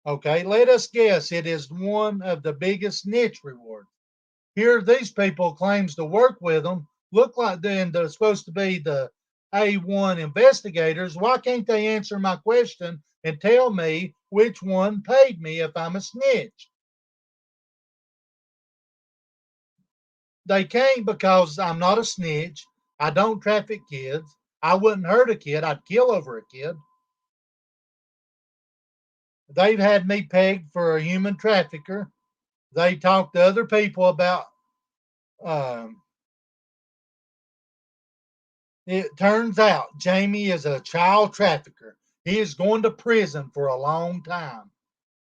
A: Okay, let us guess it is one of the biggest snitch rewards. Here these people claims to work with them, look like they're supposed to be the A1 investigators. Why can't they answer my question and tell me which one paid me if I'm a snitch? They can't because I'm not a snitch. I don't traffic kids. I wouldn't hurt a kid. I'd kill over a kid. They've had me pegged for a human trafficker. They talk to other people about. It turns out Jamie is a child trafficker. He is going to prison for a long time.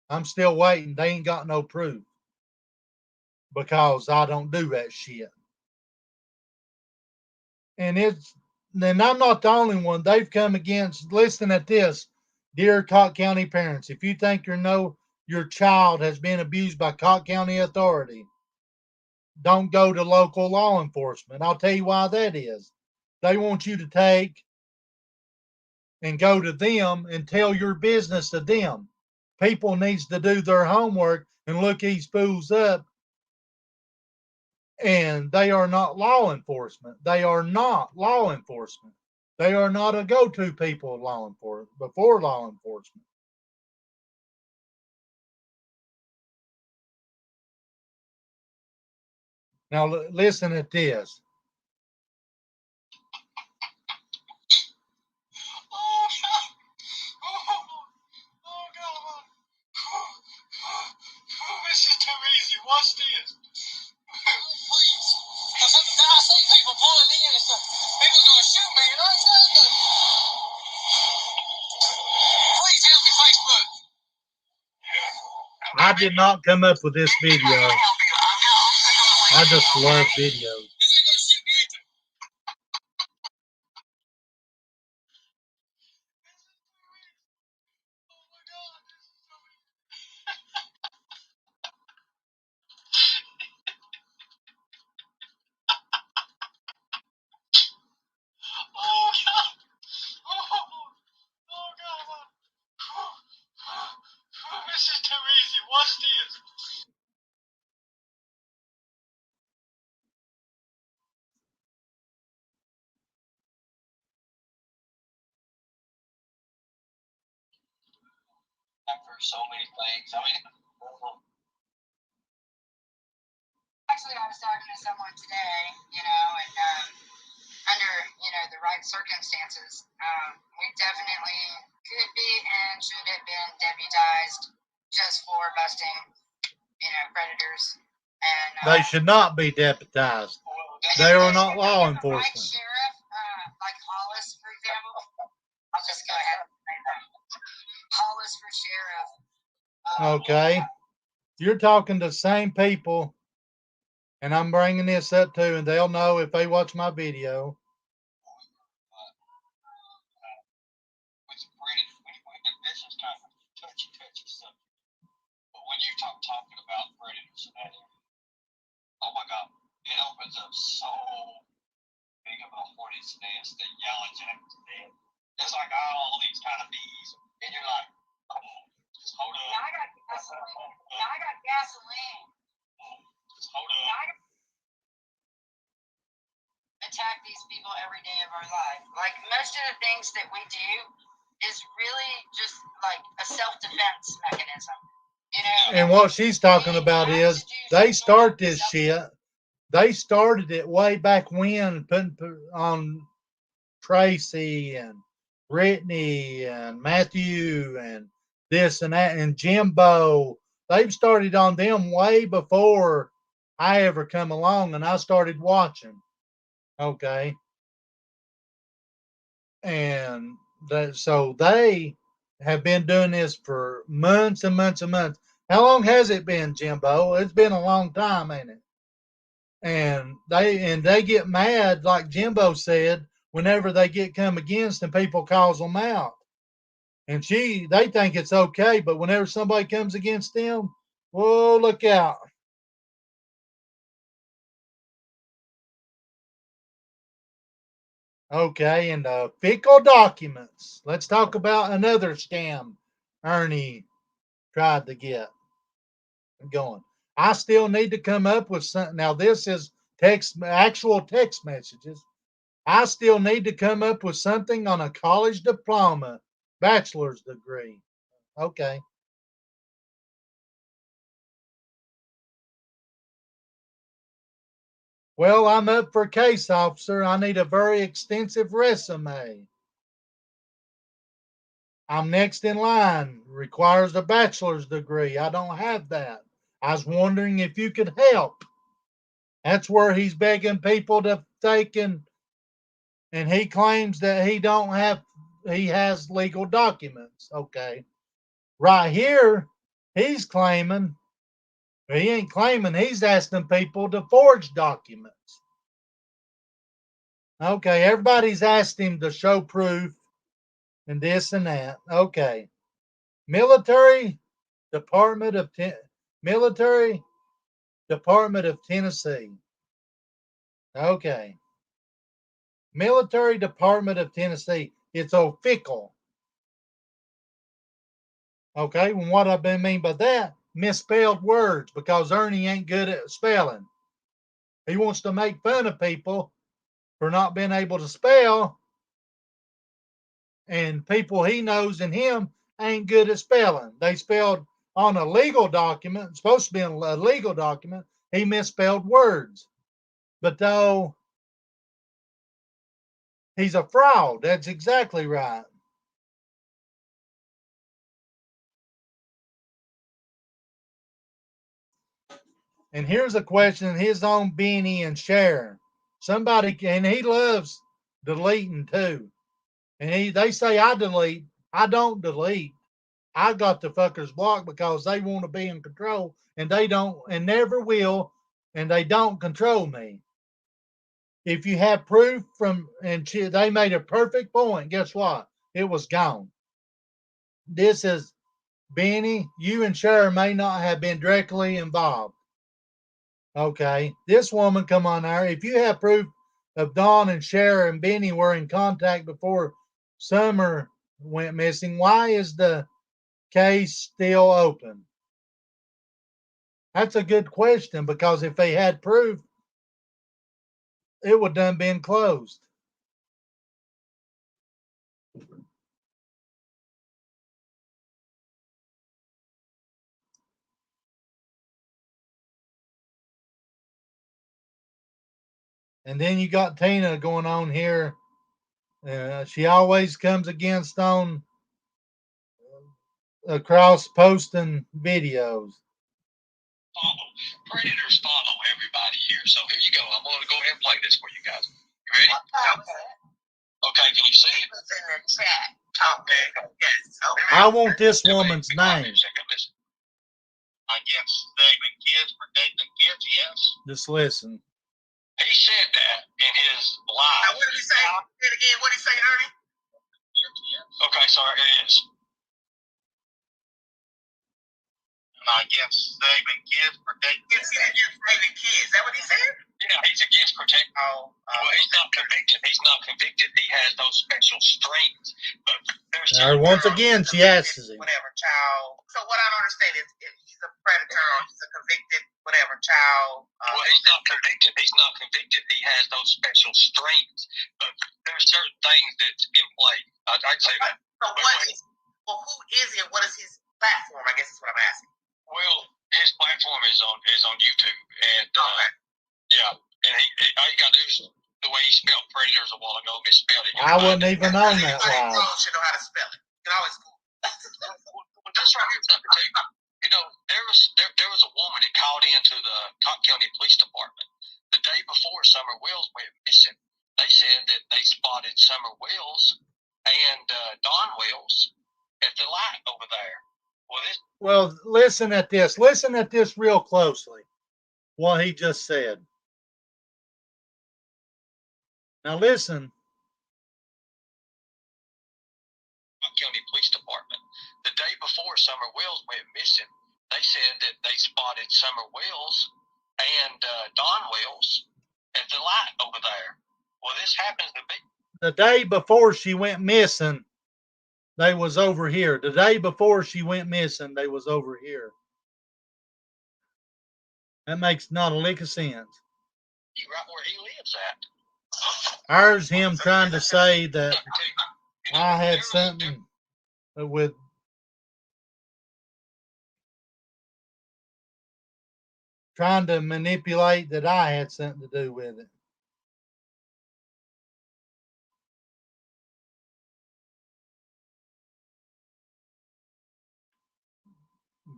A: I'm still waiting. They ain't got no proof because I don't do that shit. And then I'm not the only one. They've come against. Listen at this, dear Cocke County parents. If you think your child has been abused by Cocke County authority, don't go to local law enforcement. I'll tell you why that is. They want you to take and go to them and tell your business to them. People needs to do their homework and look these fools up. And they are not law enforcement. They are not law enforcement. They are not a go-to people of law enforcement before law enforcement. Now listen at this.
C: This is too easy. Watch this. Please. Because I see people pulling in and stuff. People gonna shoot me, and I ain't done nothing. Please help me, Facebook.
A: I did not come up with this video. I just love videos.
C: This is too easy. Watch this. For so many things.
I: Actually, I was talking to someone today, and under, the right circumstances, we definitely could be and should have been deputized just for busting, predators. And
A: They should not be deputized.
C: Well,
A: They are not law
I: Like
A: enforcement.
I: sheriff, like Hollis, for example. I'll just go ahead and say that. Hollis for sheriff.
A: Okay. You're talking to the same people, and I'm bringing this up too, and they'll know if they watch my video.
C: This is kind of a touchy subject. But when you talking about predators in that area, oh my God, it opens up so big of a hornet's nest that yellow jackets dead. It's like all these kind of bees, and you're like, oh, just hold up.
I: I got gasoline. I got gasoline.
C: Just hold up.
I: Attack these people every day of our life. Like most of the things that we do is really just like a self-defense mechanism. You know.
A: And what she's talking about is they start this shit. They started it way back when, putting on Tracy and Brittany and Matthew and this and that and Jimbo. They've started on them way before I ever come along, and I started watching. Okay. And so they have been doing this for months and months and months. How long has it been, Jimbo? It's been a long time, ain't it? And they get mad, like Jimbo said, whenever they get come against and people calls them out. And they think it's okay, but whenever somebody comes against them, whoa, look out. Okay, and fickle documents. Let's talk about another scam Ernie tried to get going. I still need to come up with something. Now, this is actual text messages. I still need to come up with something on a college diploma, bachelor's degree. Okay. Well, I'm up for case officer. I need a very extensive resume. I'm next in line. Requires a bachelor's degree. I don't have that. I was wondering if you could help. That's where he's begging people to take and he claims that he has legal documents. Okay. Right here, he's claiming, he ain't claiming, he's asking people to forge documents. Okay, everybody's asked him to show proof and this and that. Okay. Military Department of Tennessee. Okay. Military Department of Tennessee. It's official. Okay, well, what I mean by that, misspelled words, because Ernie ain't good at spelling. He wants to make fun of people for not being able to spell, and people he knows and him ain't good at spelling. They spelled on a legal document, supposed to be a legal document, he misspelled words. But though he's a fraud, that's exactly right. And here's a question his own Benny and Sharon. Somebody, and he loves deleting too. And they say I delete. I don't delete. I got the fuckers blocked because they want to be in control and they don't and never will, and they don't control me. If you have proof they made a perfect point, guess what? It was gone. This is Benny, you and Sharon may not have been directly involved. Okay. This woman come on there. If you have proof of Dawn and Sharon and Benny were in contact before Summer went missing, why is the case still open? That's a good question, because if they had proof, it would done been closed. And then you got Tina going on here. She always comes against on across posting videos.
C: Predators follow everybody here. So here you go. I'm going to go ahead and play this for you guys. You ready? Okay, can you see it?
I: It was in the chat. Okay. Yes. Okay.
A: I want this woman's
C: Be quiet
A: name.
C: for a second. Listen. I guess saving kids, protecting kids, yes.
A: Just listen.
C: He said that in his live.
I: Now, what did he say? Say it again. What did he say, Ernie?
C: Okay, sorry, here it is. I guess saving kids, protecting
I: Yes, he said you're saving kids. Is that what he said?
C: Yeah, he's against protecting. Well, he's not convicted. He's not convicted. He has those special strings. But there's
A: Once again, she asks him.
I: Whatever, child. So what I don't understand is if he's a predator or he's a convicted, whatever, child.
C: Well, he's not convicted. He's not convicted. He has those special strings. But there's certain things that's in play. I'd say that.
I: So who is he and what is his platform? I guess is what I'm asking.
C: Well, his platform is on YouTube, and yeah, and he all you gotta do is the way he spelled predators a while ago, misspelled it.
A: I wouldn't even known that
I: Anybody
A: live.
I: grown should know how to spell it. You can always Google.
C: Well, this right here is not particular. You know, there was a woman that called into the Cobb County Police Department the day before Summer Wells went missing. They said that they spotted Summer Wells and Don Wells at the light over there.
A: Well, listen at this. Listen at this real closely. What he just said. Now listen.
C: County Police Department. The day before Summer Wells went missing, they said that they spotted Summer Wells and Don Wells at the light over there. Well, this happens to be
A: The day before she went missing, they was over here. The day before she went missing, they was over here. That makes not a lick of sense.
C: right where he lives at.
A: Ours him trying to say that I had something with trying to manipulate that I had something to do with it.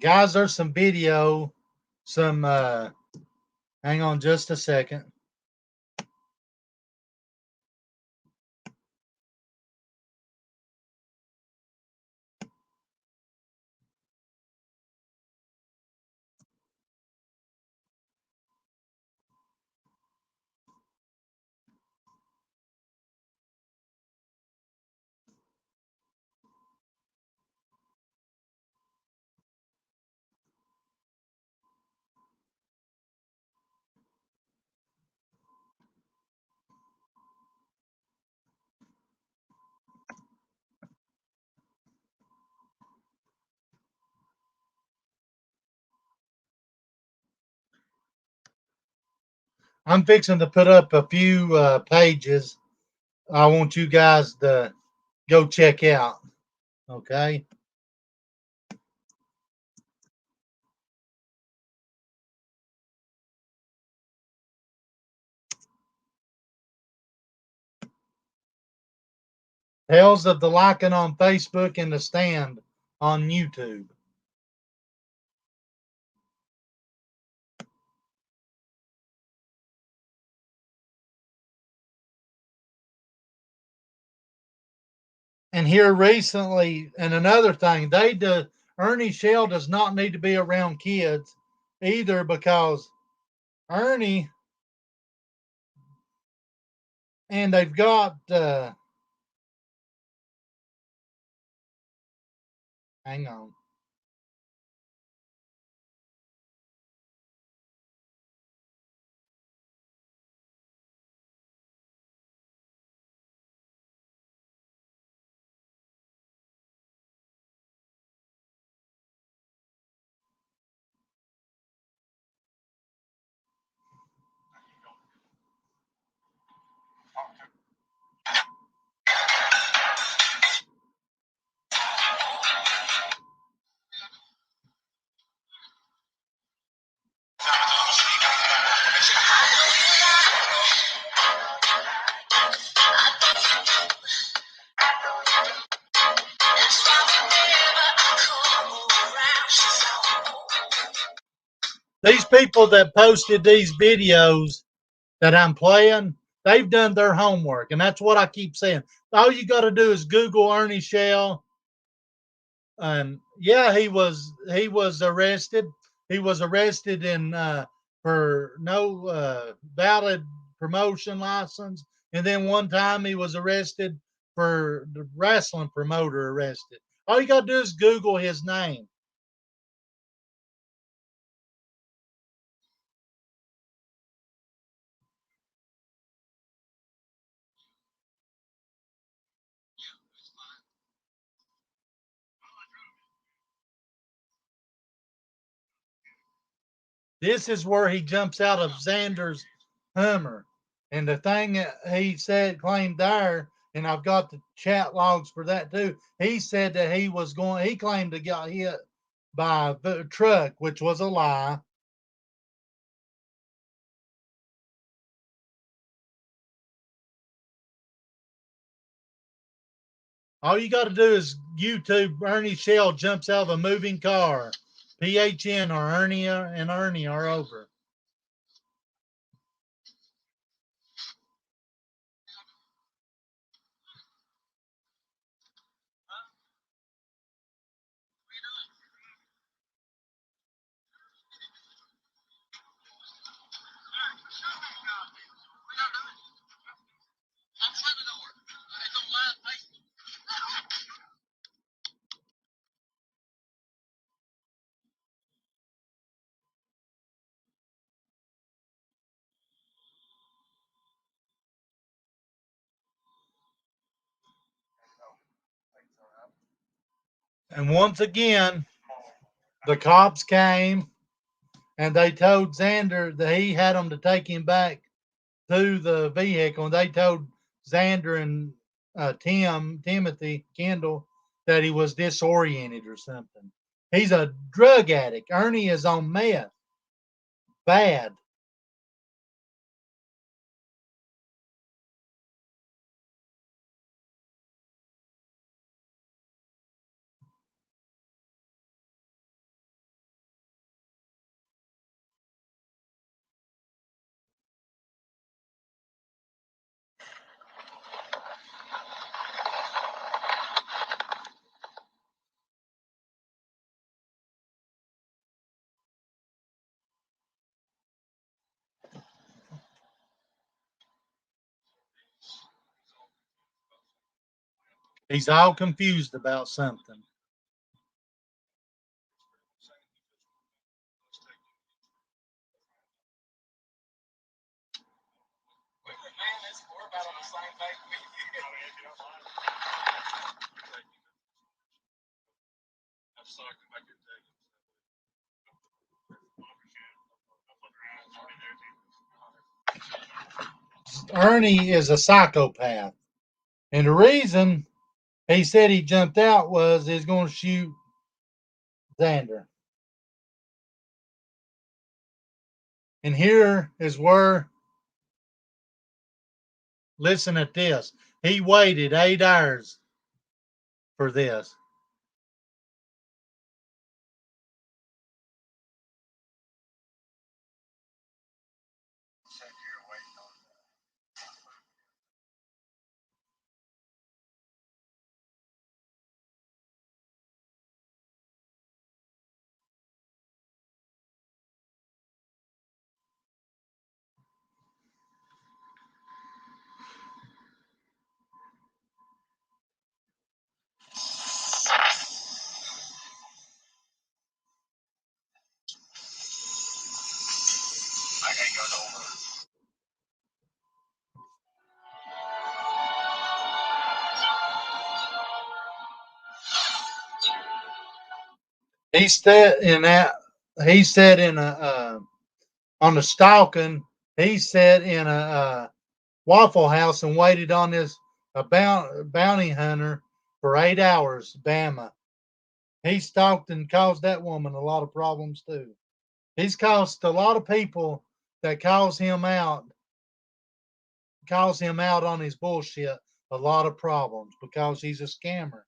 A: Guys, there's some video, hang on just a second. I'm fixing to put up a few pages I want you guys to go check out. Okay. Tales of the Lycan on Facebook and The Stand on YouTube. And here recently, and another thing, Ernie Shell does not need to be around kids either, because Ernie, and they've got, hang on. These people that posted these videos that I'm playing, they've done their homework, and that's what I keep saying. All you got to do is Google Ernie Shell, and yeah, he was arrested. He was arrested in for no valid promotion license, and then one time he was arrested for the wrestling promoter arrested. All you got to do is Google his name. This is where he jumps out of Xander's Hummer. And the thing that he said, claimed there, and I've got the chat logs for that too. He said that he claimed to get hit by a truck, which was a lie. All you got to do is YouTube Ernie Shell jumps out of a moving car. PHN or Ernie and Ernie are over. And once again, the cops came and they told Xander that he had them to take him back to the vehicle. And they told Xander and Timothy Kendall that he was disoriented or something. He's a drug addict. Ernie is on meth. Bad. He's all confused about something. Ernie is a psychopath. And the reason he said he jumped out was he's going to shoot Xander. And here is where, listen at this. He waited 8 hours for this. He said in that. He said in a on the stalking. He sat in a Waffle House and waited on this bounty hunter for 8 hours. Bama. He stalked and caused that woman a lot of problems too. He's caused a lot of people that calls him out on his bullshit a lot of problems because he's a scammer.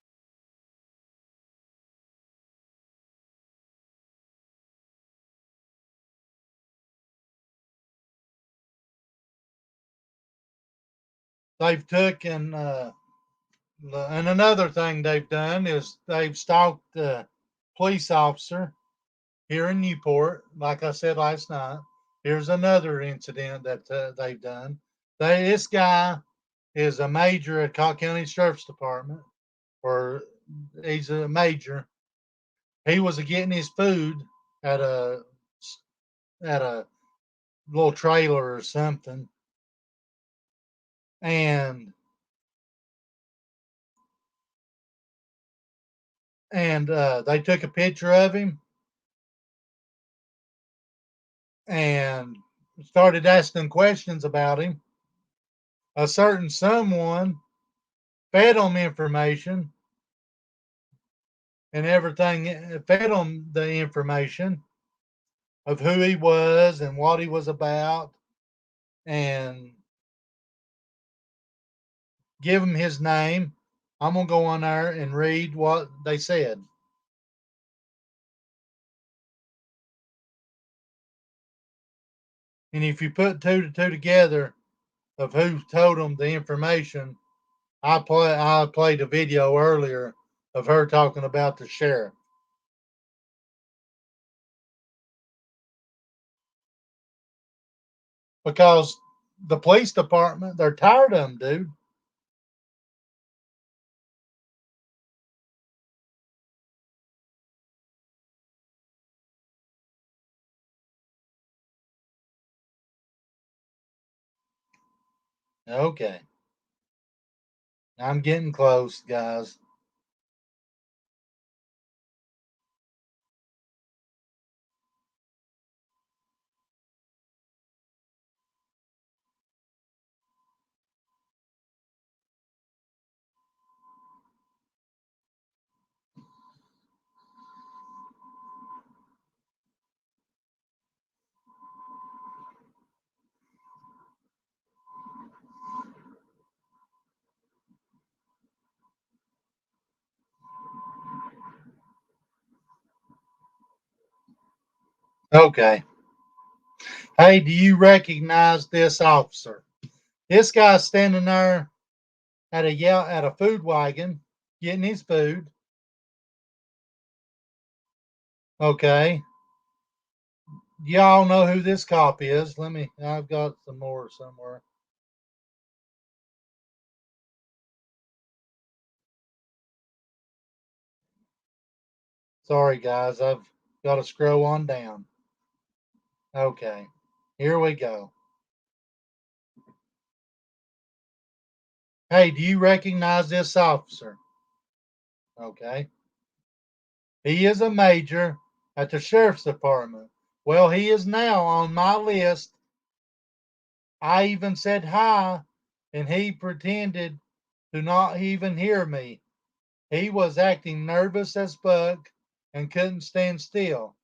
A: they've taken, and another thing they've done is they've stalked a police officer here in Newport. Like I said last night, here's another incident that they've done. This guy is a major at Cobb County Sheriff's Department, or he's a major. He was getting his food at a little trailer or something, and they took a picture of him and started asking questions about him. A certain someone fed him information and everything, fed him the information of who he was and what he was about, and give him his name. I'm going to go on there and read what they said. And if you put two to two together of who told them the information, I played a video earlier of her talking about the sheriff. Because the police department, they're tired of them, dude. Okay. I'm getting close, guys. Okay. Hey, do you recognize this officer? This guy's standing there at a food wagon getting his food. Okay. Y'all know who this cop is. I've got some more somewhere. Sorry, guys. I've got to scroll on down. Okay. Here we go. Hey, do you recognize this officer? Okay. He is a major at the sheriff's department. Well, he is now on my list. I even said hi, and he pretended to not even hear me. He was acting nervous as fuck and couldn't stand still.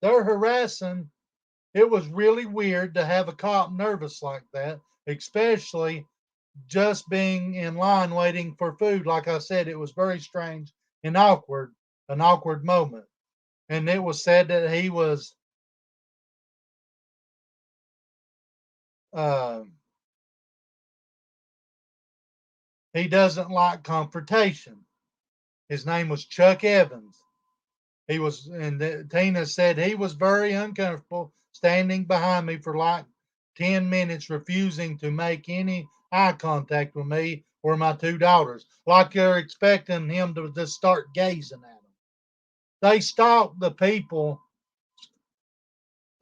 A: They're harassing. It was really weird to have a cop nervous like that, especially just being in line waiting for food. Like I said, it was very strange and awkward, an awkward moment. And it was said that uh, he doesn't like confrontation. His name was Chuck Evans. And Tina said he was very uncomfortable standing behind me for like 10 minutes, refusing to make any eye contact with me or my two daughters, like they're expecting him to just start gazing at them. They stalk the people.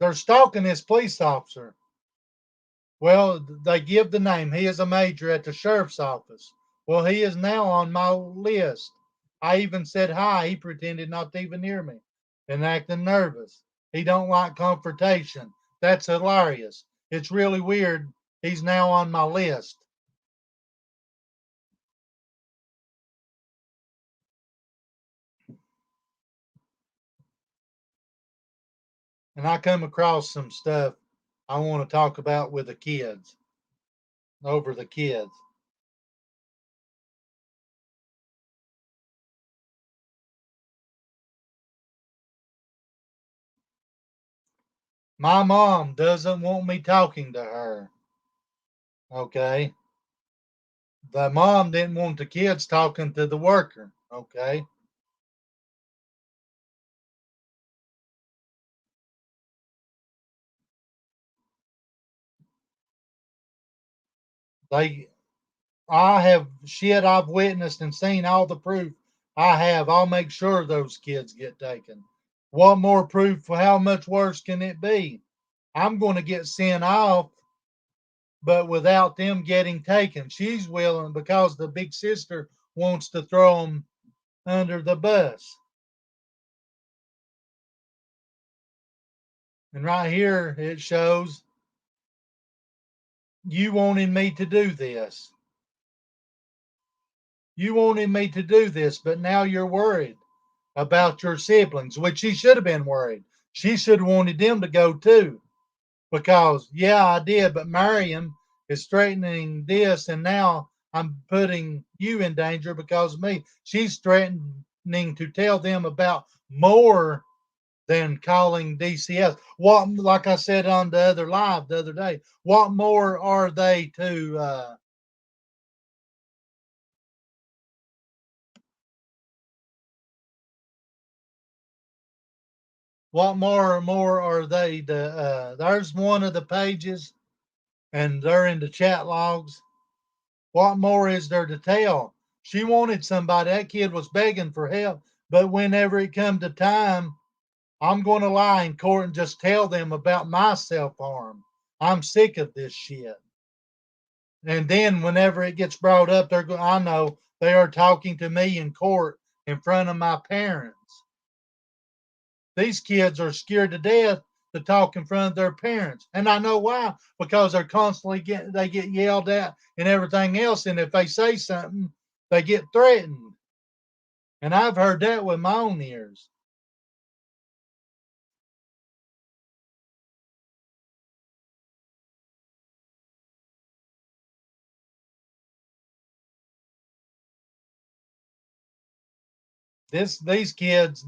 A: They're stalking this police officer. Well, they give the name. He is a major at the sheriff's office. Well, he is now on my list. I even said hi. He pretended not to even hear me and acting nervous. He don't like confrontation. That's hilarious. It's really weird. He's now on my list. And I come across some stuff I want to talk about with the kids, over the kids. My mom doesn't want me talking to her. Okay. The mom didn't want the kids talking to the worker. Okay. I have shit I've witnessed and seen all the proof I have. I'll make sure those kids get taken. What more proof? How much worse can it be? I'm going to get sent off, but without them getting taken. She's willing because the big sister wants to throw them under the bus. And right here it shows you wanted me to do this. You wanted me to do this, but now you're worried about your siblings, which she should have been worried. She should have wanted them to go too. Because, yeah, I did, but Marion is threatening this, and now I'm putting you in danger because of me. She's threatening to tell them about more than calling DCS. What, like I said on the other live the other day, what more are they to what more are they to there's one of the pages and they're in the chat logs. What more is there to tell? She wanted somebody. That kid was begging for help. But whenever it come to time, I'm going to lie in court and just tell them about my self-harm. I'm sick of this shit. And then whenever it gets brought up, I know they are talking to me in court in front of my parents. These kids are scared to death to talk in front of their parents. And I know why, because they're constantly they get yelled at and everything else. And if they say something, they get threatened. And I've heard that with my own ears. These kids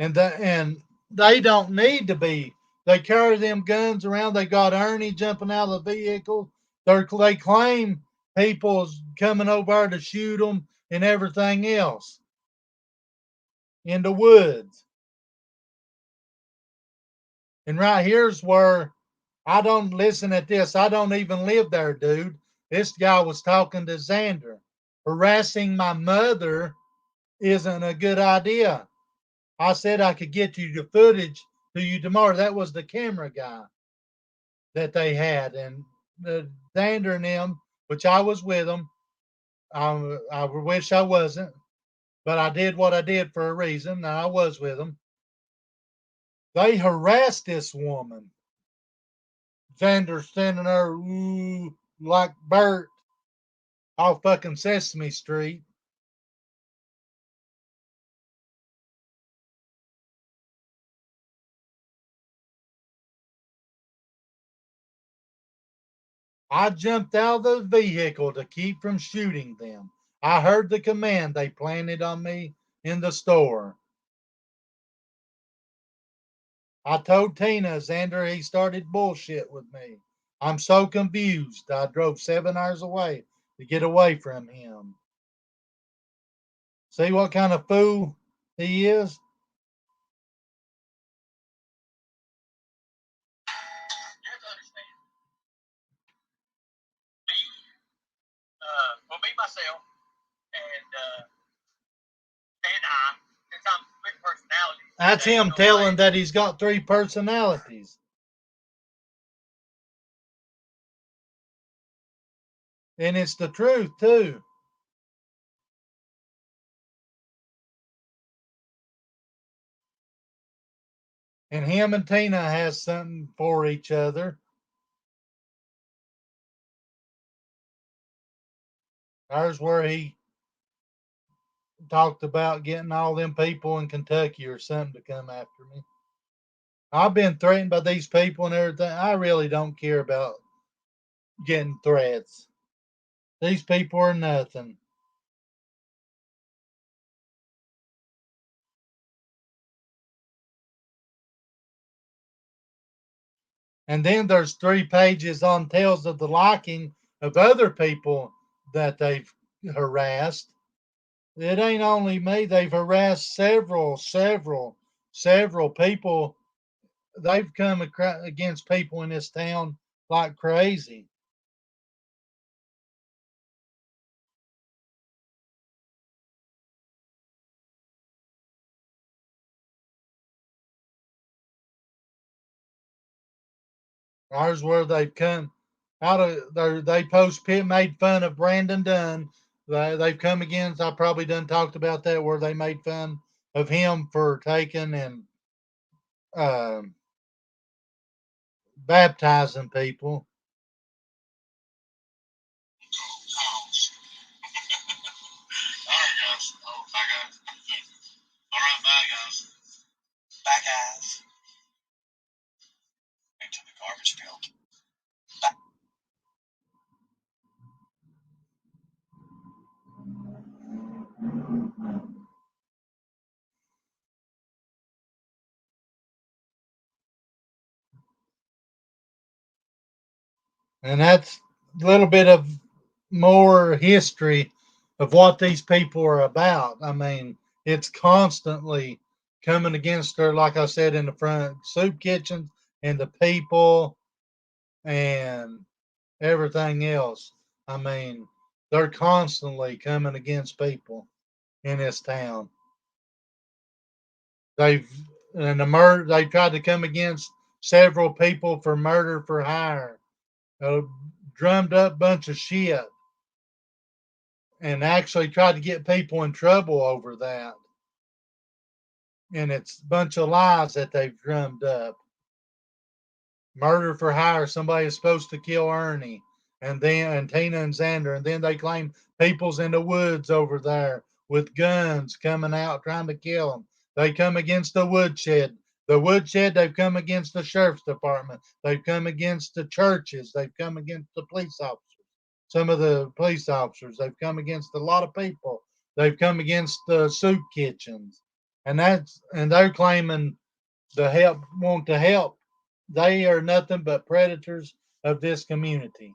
A: and they don't need to be. They carry them guns around. They got Ernie jumping out of the vehicle. They claim people's coming over to shoot them and everything else in the woods. And right here's where I don't listen at this. I don't even live there, dude. This guy was talking to Xander. Harassing my mother isn't a good idea. I said I could get you the footage to you tomorrow. That was the camera guy that they had. And Xander and them, which I was with them, I wish I wasn't, but I did what I did for a reason, and I was with them. They harassed this woman. Xander standing there, ooh, like Bert off fucking Sesame Street. I jumped out of the vehicle to keep from shooting them. I heard the command they planted on me in the store. I told Tina, Xander, he started bullshit with me. I'm so confused. I drove 7 hours away to get away from him. See what kind of fool he is?
C: You have to understand. Me myself, and since I'm split personality.
A: That's him telling that he's got 3 personalities. And it's the truth, too. And him and Tina has something for each other. There's where he talked about getting all them people in Kentucky or something to come after me. I've been threatened by these people and everything. I really don't care about getting threats. These people are nothing. And then there's 3 pages on tales of the liking of other people that they've harassed. It ain't only me. They've harassed several people. They've come against people in this town like crazy. Ours where they've come out of there. They made fun of Brandon Dunn. They've come against. I probably done talked about that where they made fun of him for taking and um, baptizing people.
C: All right, guys. Oh, bye, guys. All right, bye, guys. Bye, guys. Into the garbage pail. Bye.
A: And that's a little bit of more history of what these people are about. I mean, it's constantly coming against her, like I said, in the front soup kitchens and the people and everything else. I mean, they're constantly coming against people in this town. They've and the murder. They tried to come against several people for murder for hire. A drummed up bunch of shit, and actually tried to get people in trouble over that. And it's a bunch of lies that they've drummed up. Murder for hire. Somebody is supposed to kill Ernie, and Tina and Xander, and then they claim people's in the woods over there with guns coming out trying to kill them. They come against the woodshed. The woodshed. They've come against the sheriff's department. They've come against the churches. They've come against the police officers. Some of the police officers. They've come against a lot of people. They've come against the soup kitchens, and they're claiming want to help. They are nothing but predators of this community.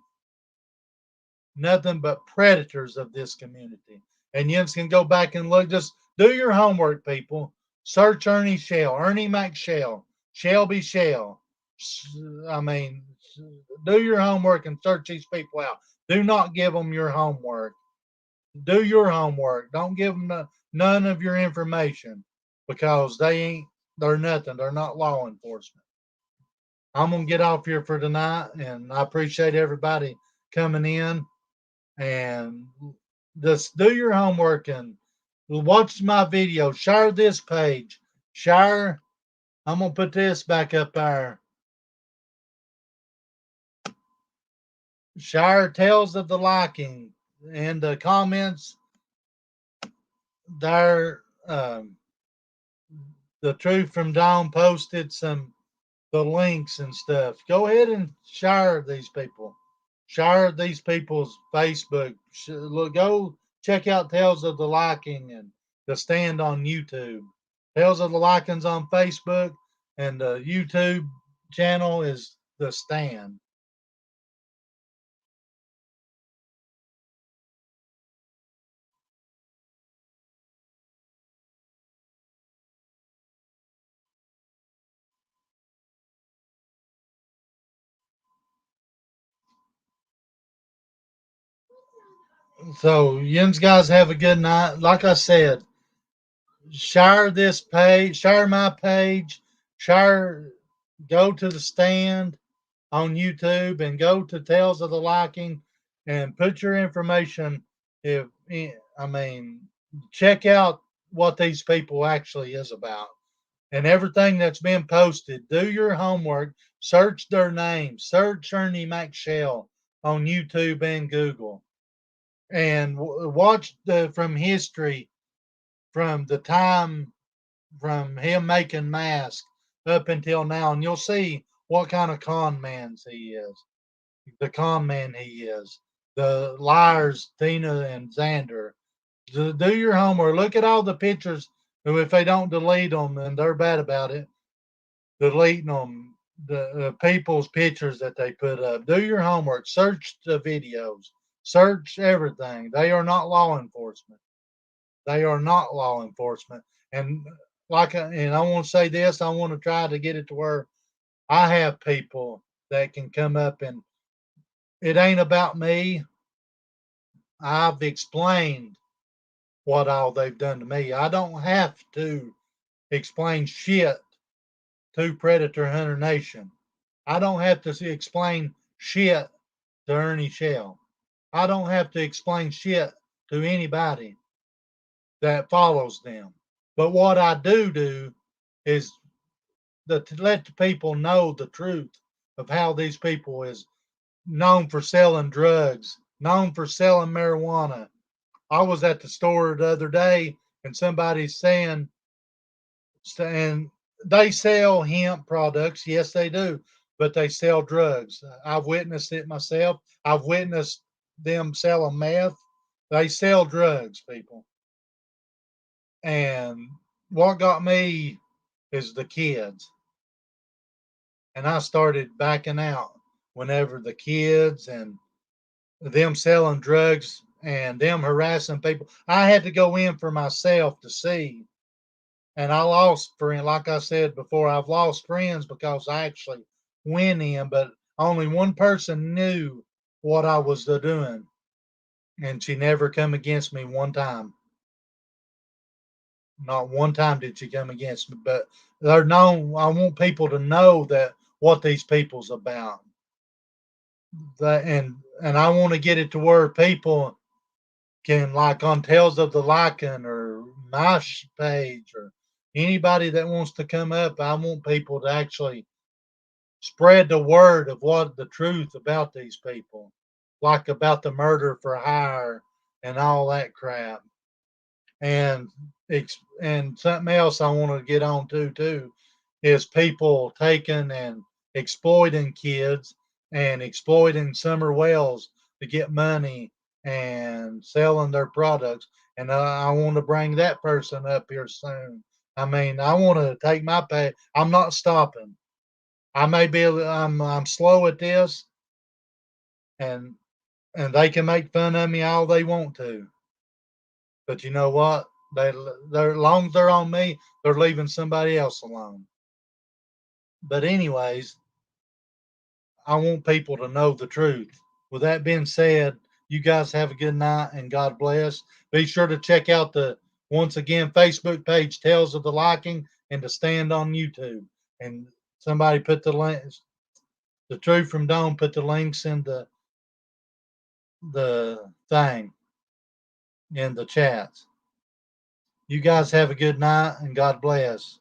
A: Nothing but predators of this community. And you can go back and look. Just do your homework, people. Search Ernie Shell, Ernie McShell, Shelby Shell. I mean, do your homework and search these people out. Do not give them your homework. Do your homework. Don't give them none of your information because they're nothing. They're not law enforcement. I'm going to get off here for tonight, and I appreciate everybody coming in. And just do your homework and watch my video. Share this page. Share. I'm going to put this back up there. Share Tales of the Liking. In the comments there, the Truth from Dawn posted the links and stuff. Go ahead and share these people. Share these people's Facebook. Go check out Tales of the Liking and The Stand on YouTube. Tales of the Liking's on Facebook, and the YouTube channel is The Stand. So, you guys have a good night. Like I said, share this page, share my page, share, go to The Stand on YouTube and go to Tales of the Liking and put your information. I mean, check out what these people actually is about and everything that's been posted. Do your homework, search their names, search Ernie McShell on YouTube and Google, and watch from history, from the time from him making masks up until now, and you'll see what kind of con man he is. The con man he is. The liars, Tina and Xander. Do your homework. Look at all the pictures. If they don't delete them, and they're bad about it, deleting them, the people's pictures that they put up. Do your homework. Search the videos. search everything. They are not law enforcement. They are not law enforcement. And and I want to say this, I want to try to get it to where I have people that can come up, and it ain't about me. I've explained what all they've done to me. I don't have to explain shit to Predator Hunter Nation. I don't have to explain shit to Ernie Shell. I don't have to explain shit to anybody that follows them. But what I do is to let the people know the truth of how these people is known for selling drugs, known for selling marijuana. I was at the store the other day and somebody's saying, and they sell hemp products. Yes, they do, but they sell drugs. I've witnessed it myself. I've witnessed them selling meth. They sell drugs, people. And what got me is the kids. And I started backing out whenever the kids and them selling drugs and them harassing people. I had to go in for myself to see. And I lost friends. Like I said before, I've lost friends because I actually went in, but only one person knew what I was doing. And she never come against me one time. Not one time did she come against me. But they're known. I want people to know that what these people's about. That and I want to get it to where people can, like on Tales of the Lycan or my page or anybody that wants to come up, I want people to actually spread the word of what the truth about these people, like about the murder for hire and all that crap. And and something else I want to get on to too is people taking and exploiting kids and exploiting summer wells to get money and selling their products. And I want to bring that person up here soon. I mean, I want to take my pay. I'm not stopping. I may be. I'm slow at this, and they can make fun of me all they want to. But you know what? They're as long as they're on me, they're leaving somebody else alone. But anyways, I want people to know the truth. With that being said, you guys have a good night and God bless. Be sure to check out the once again Facebook page Tales of the Liking and to Stand on YouTube. And somebody put the links, the Truth from Dawn put the links in the thing in the chats. You guys have a good night and God bless.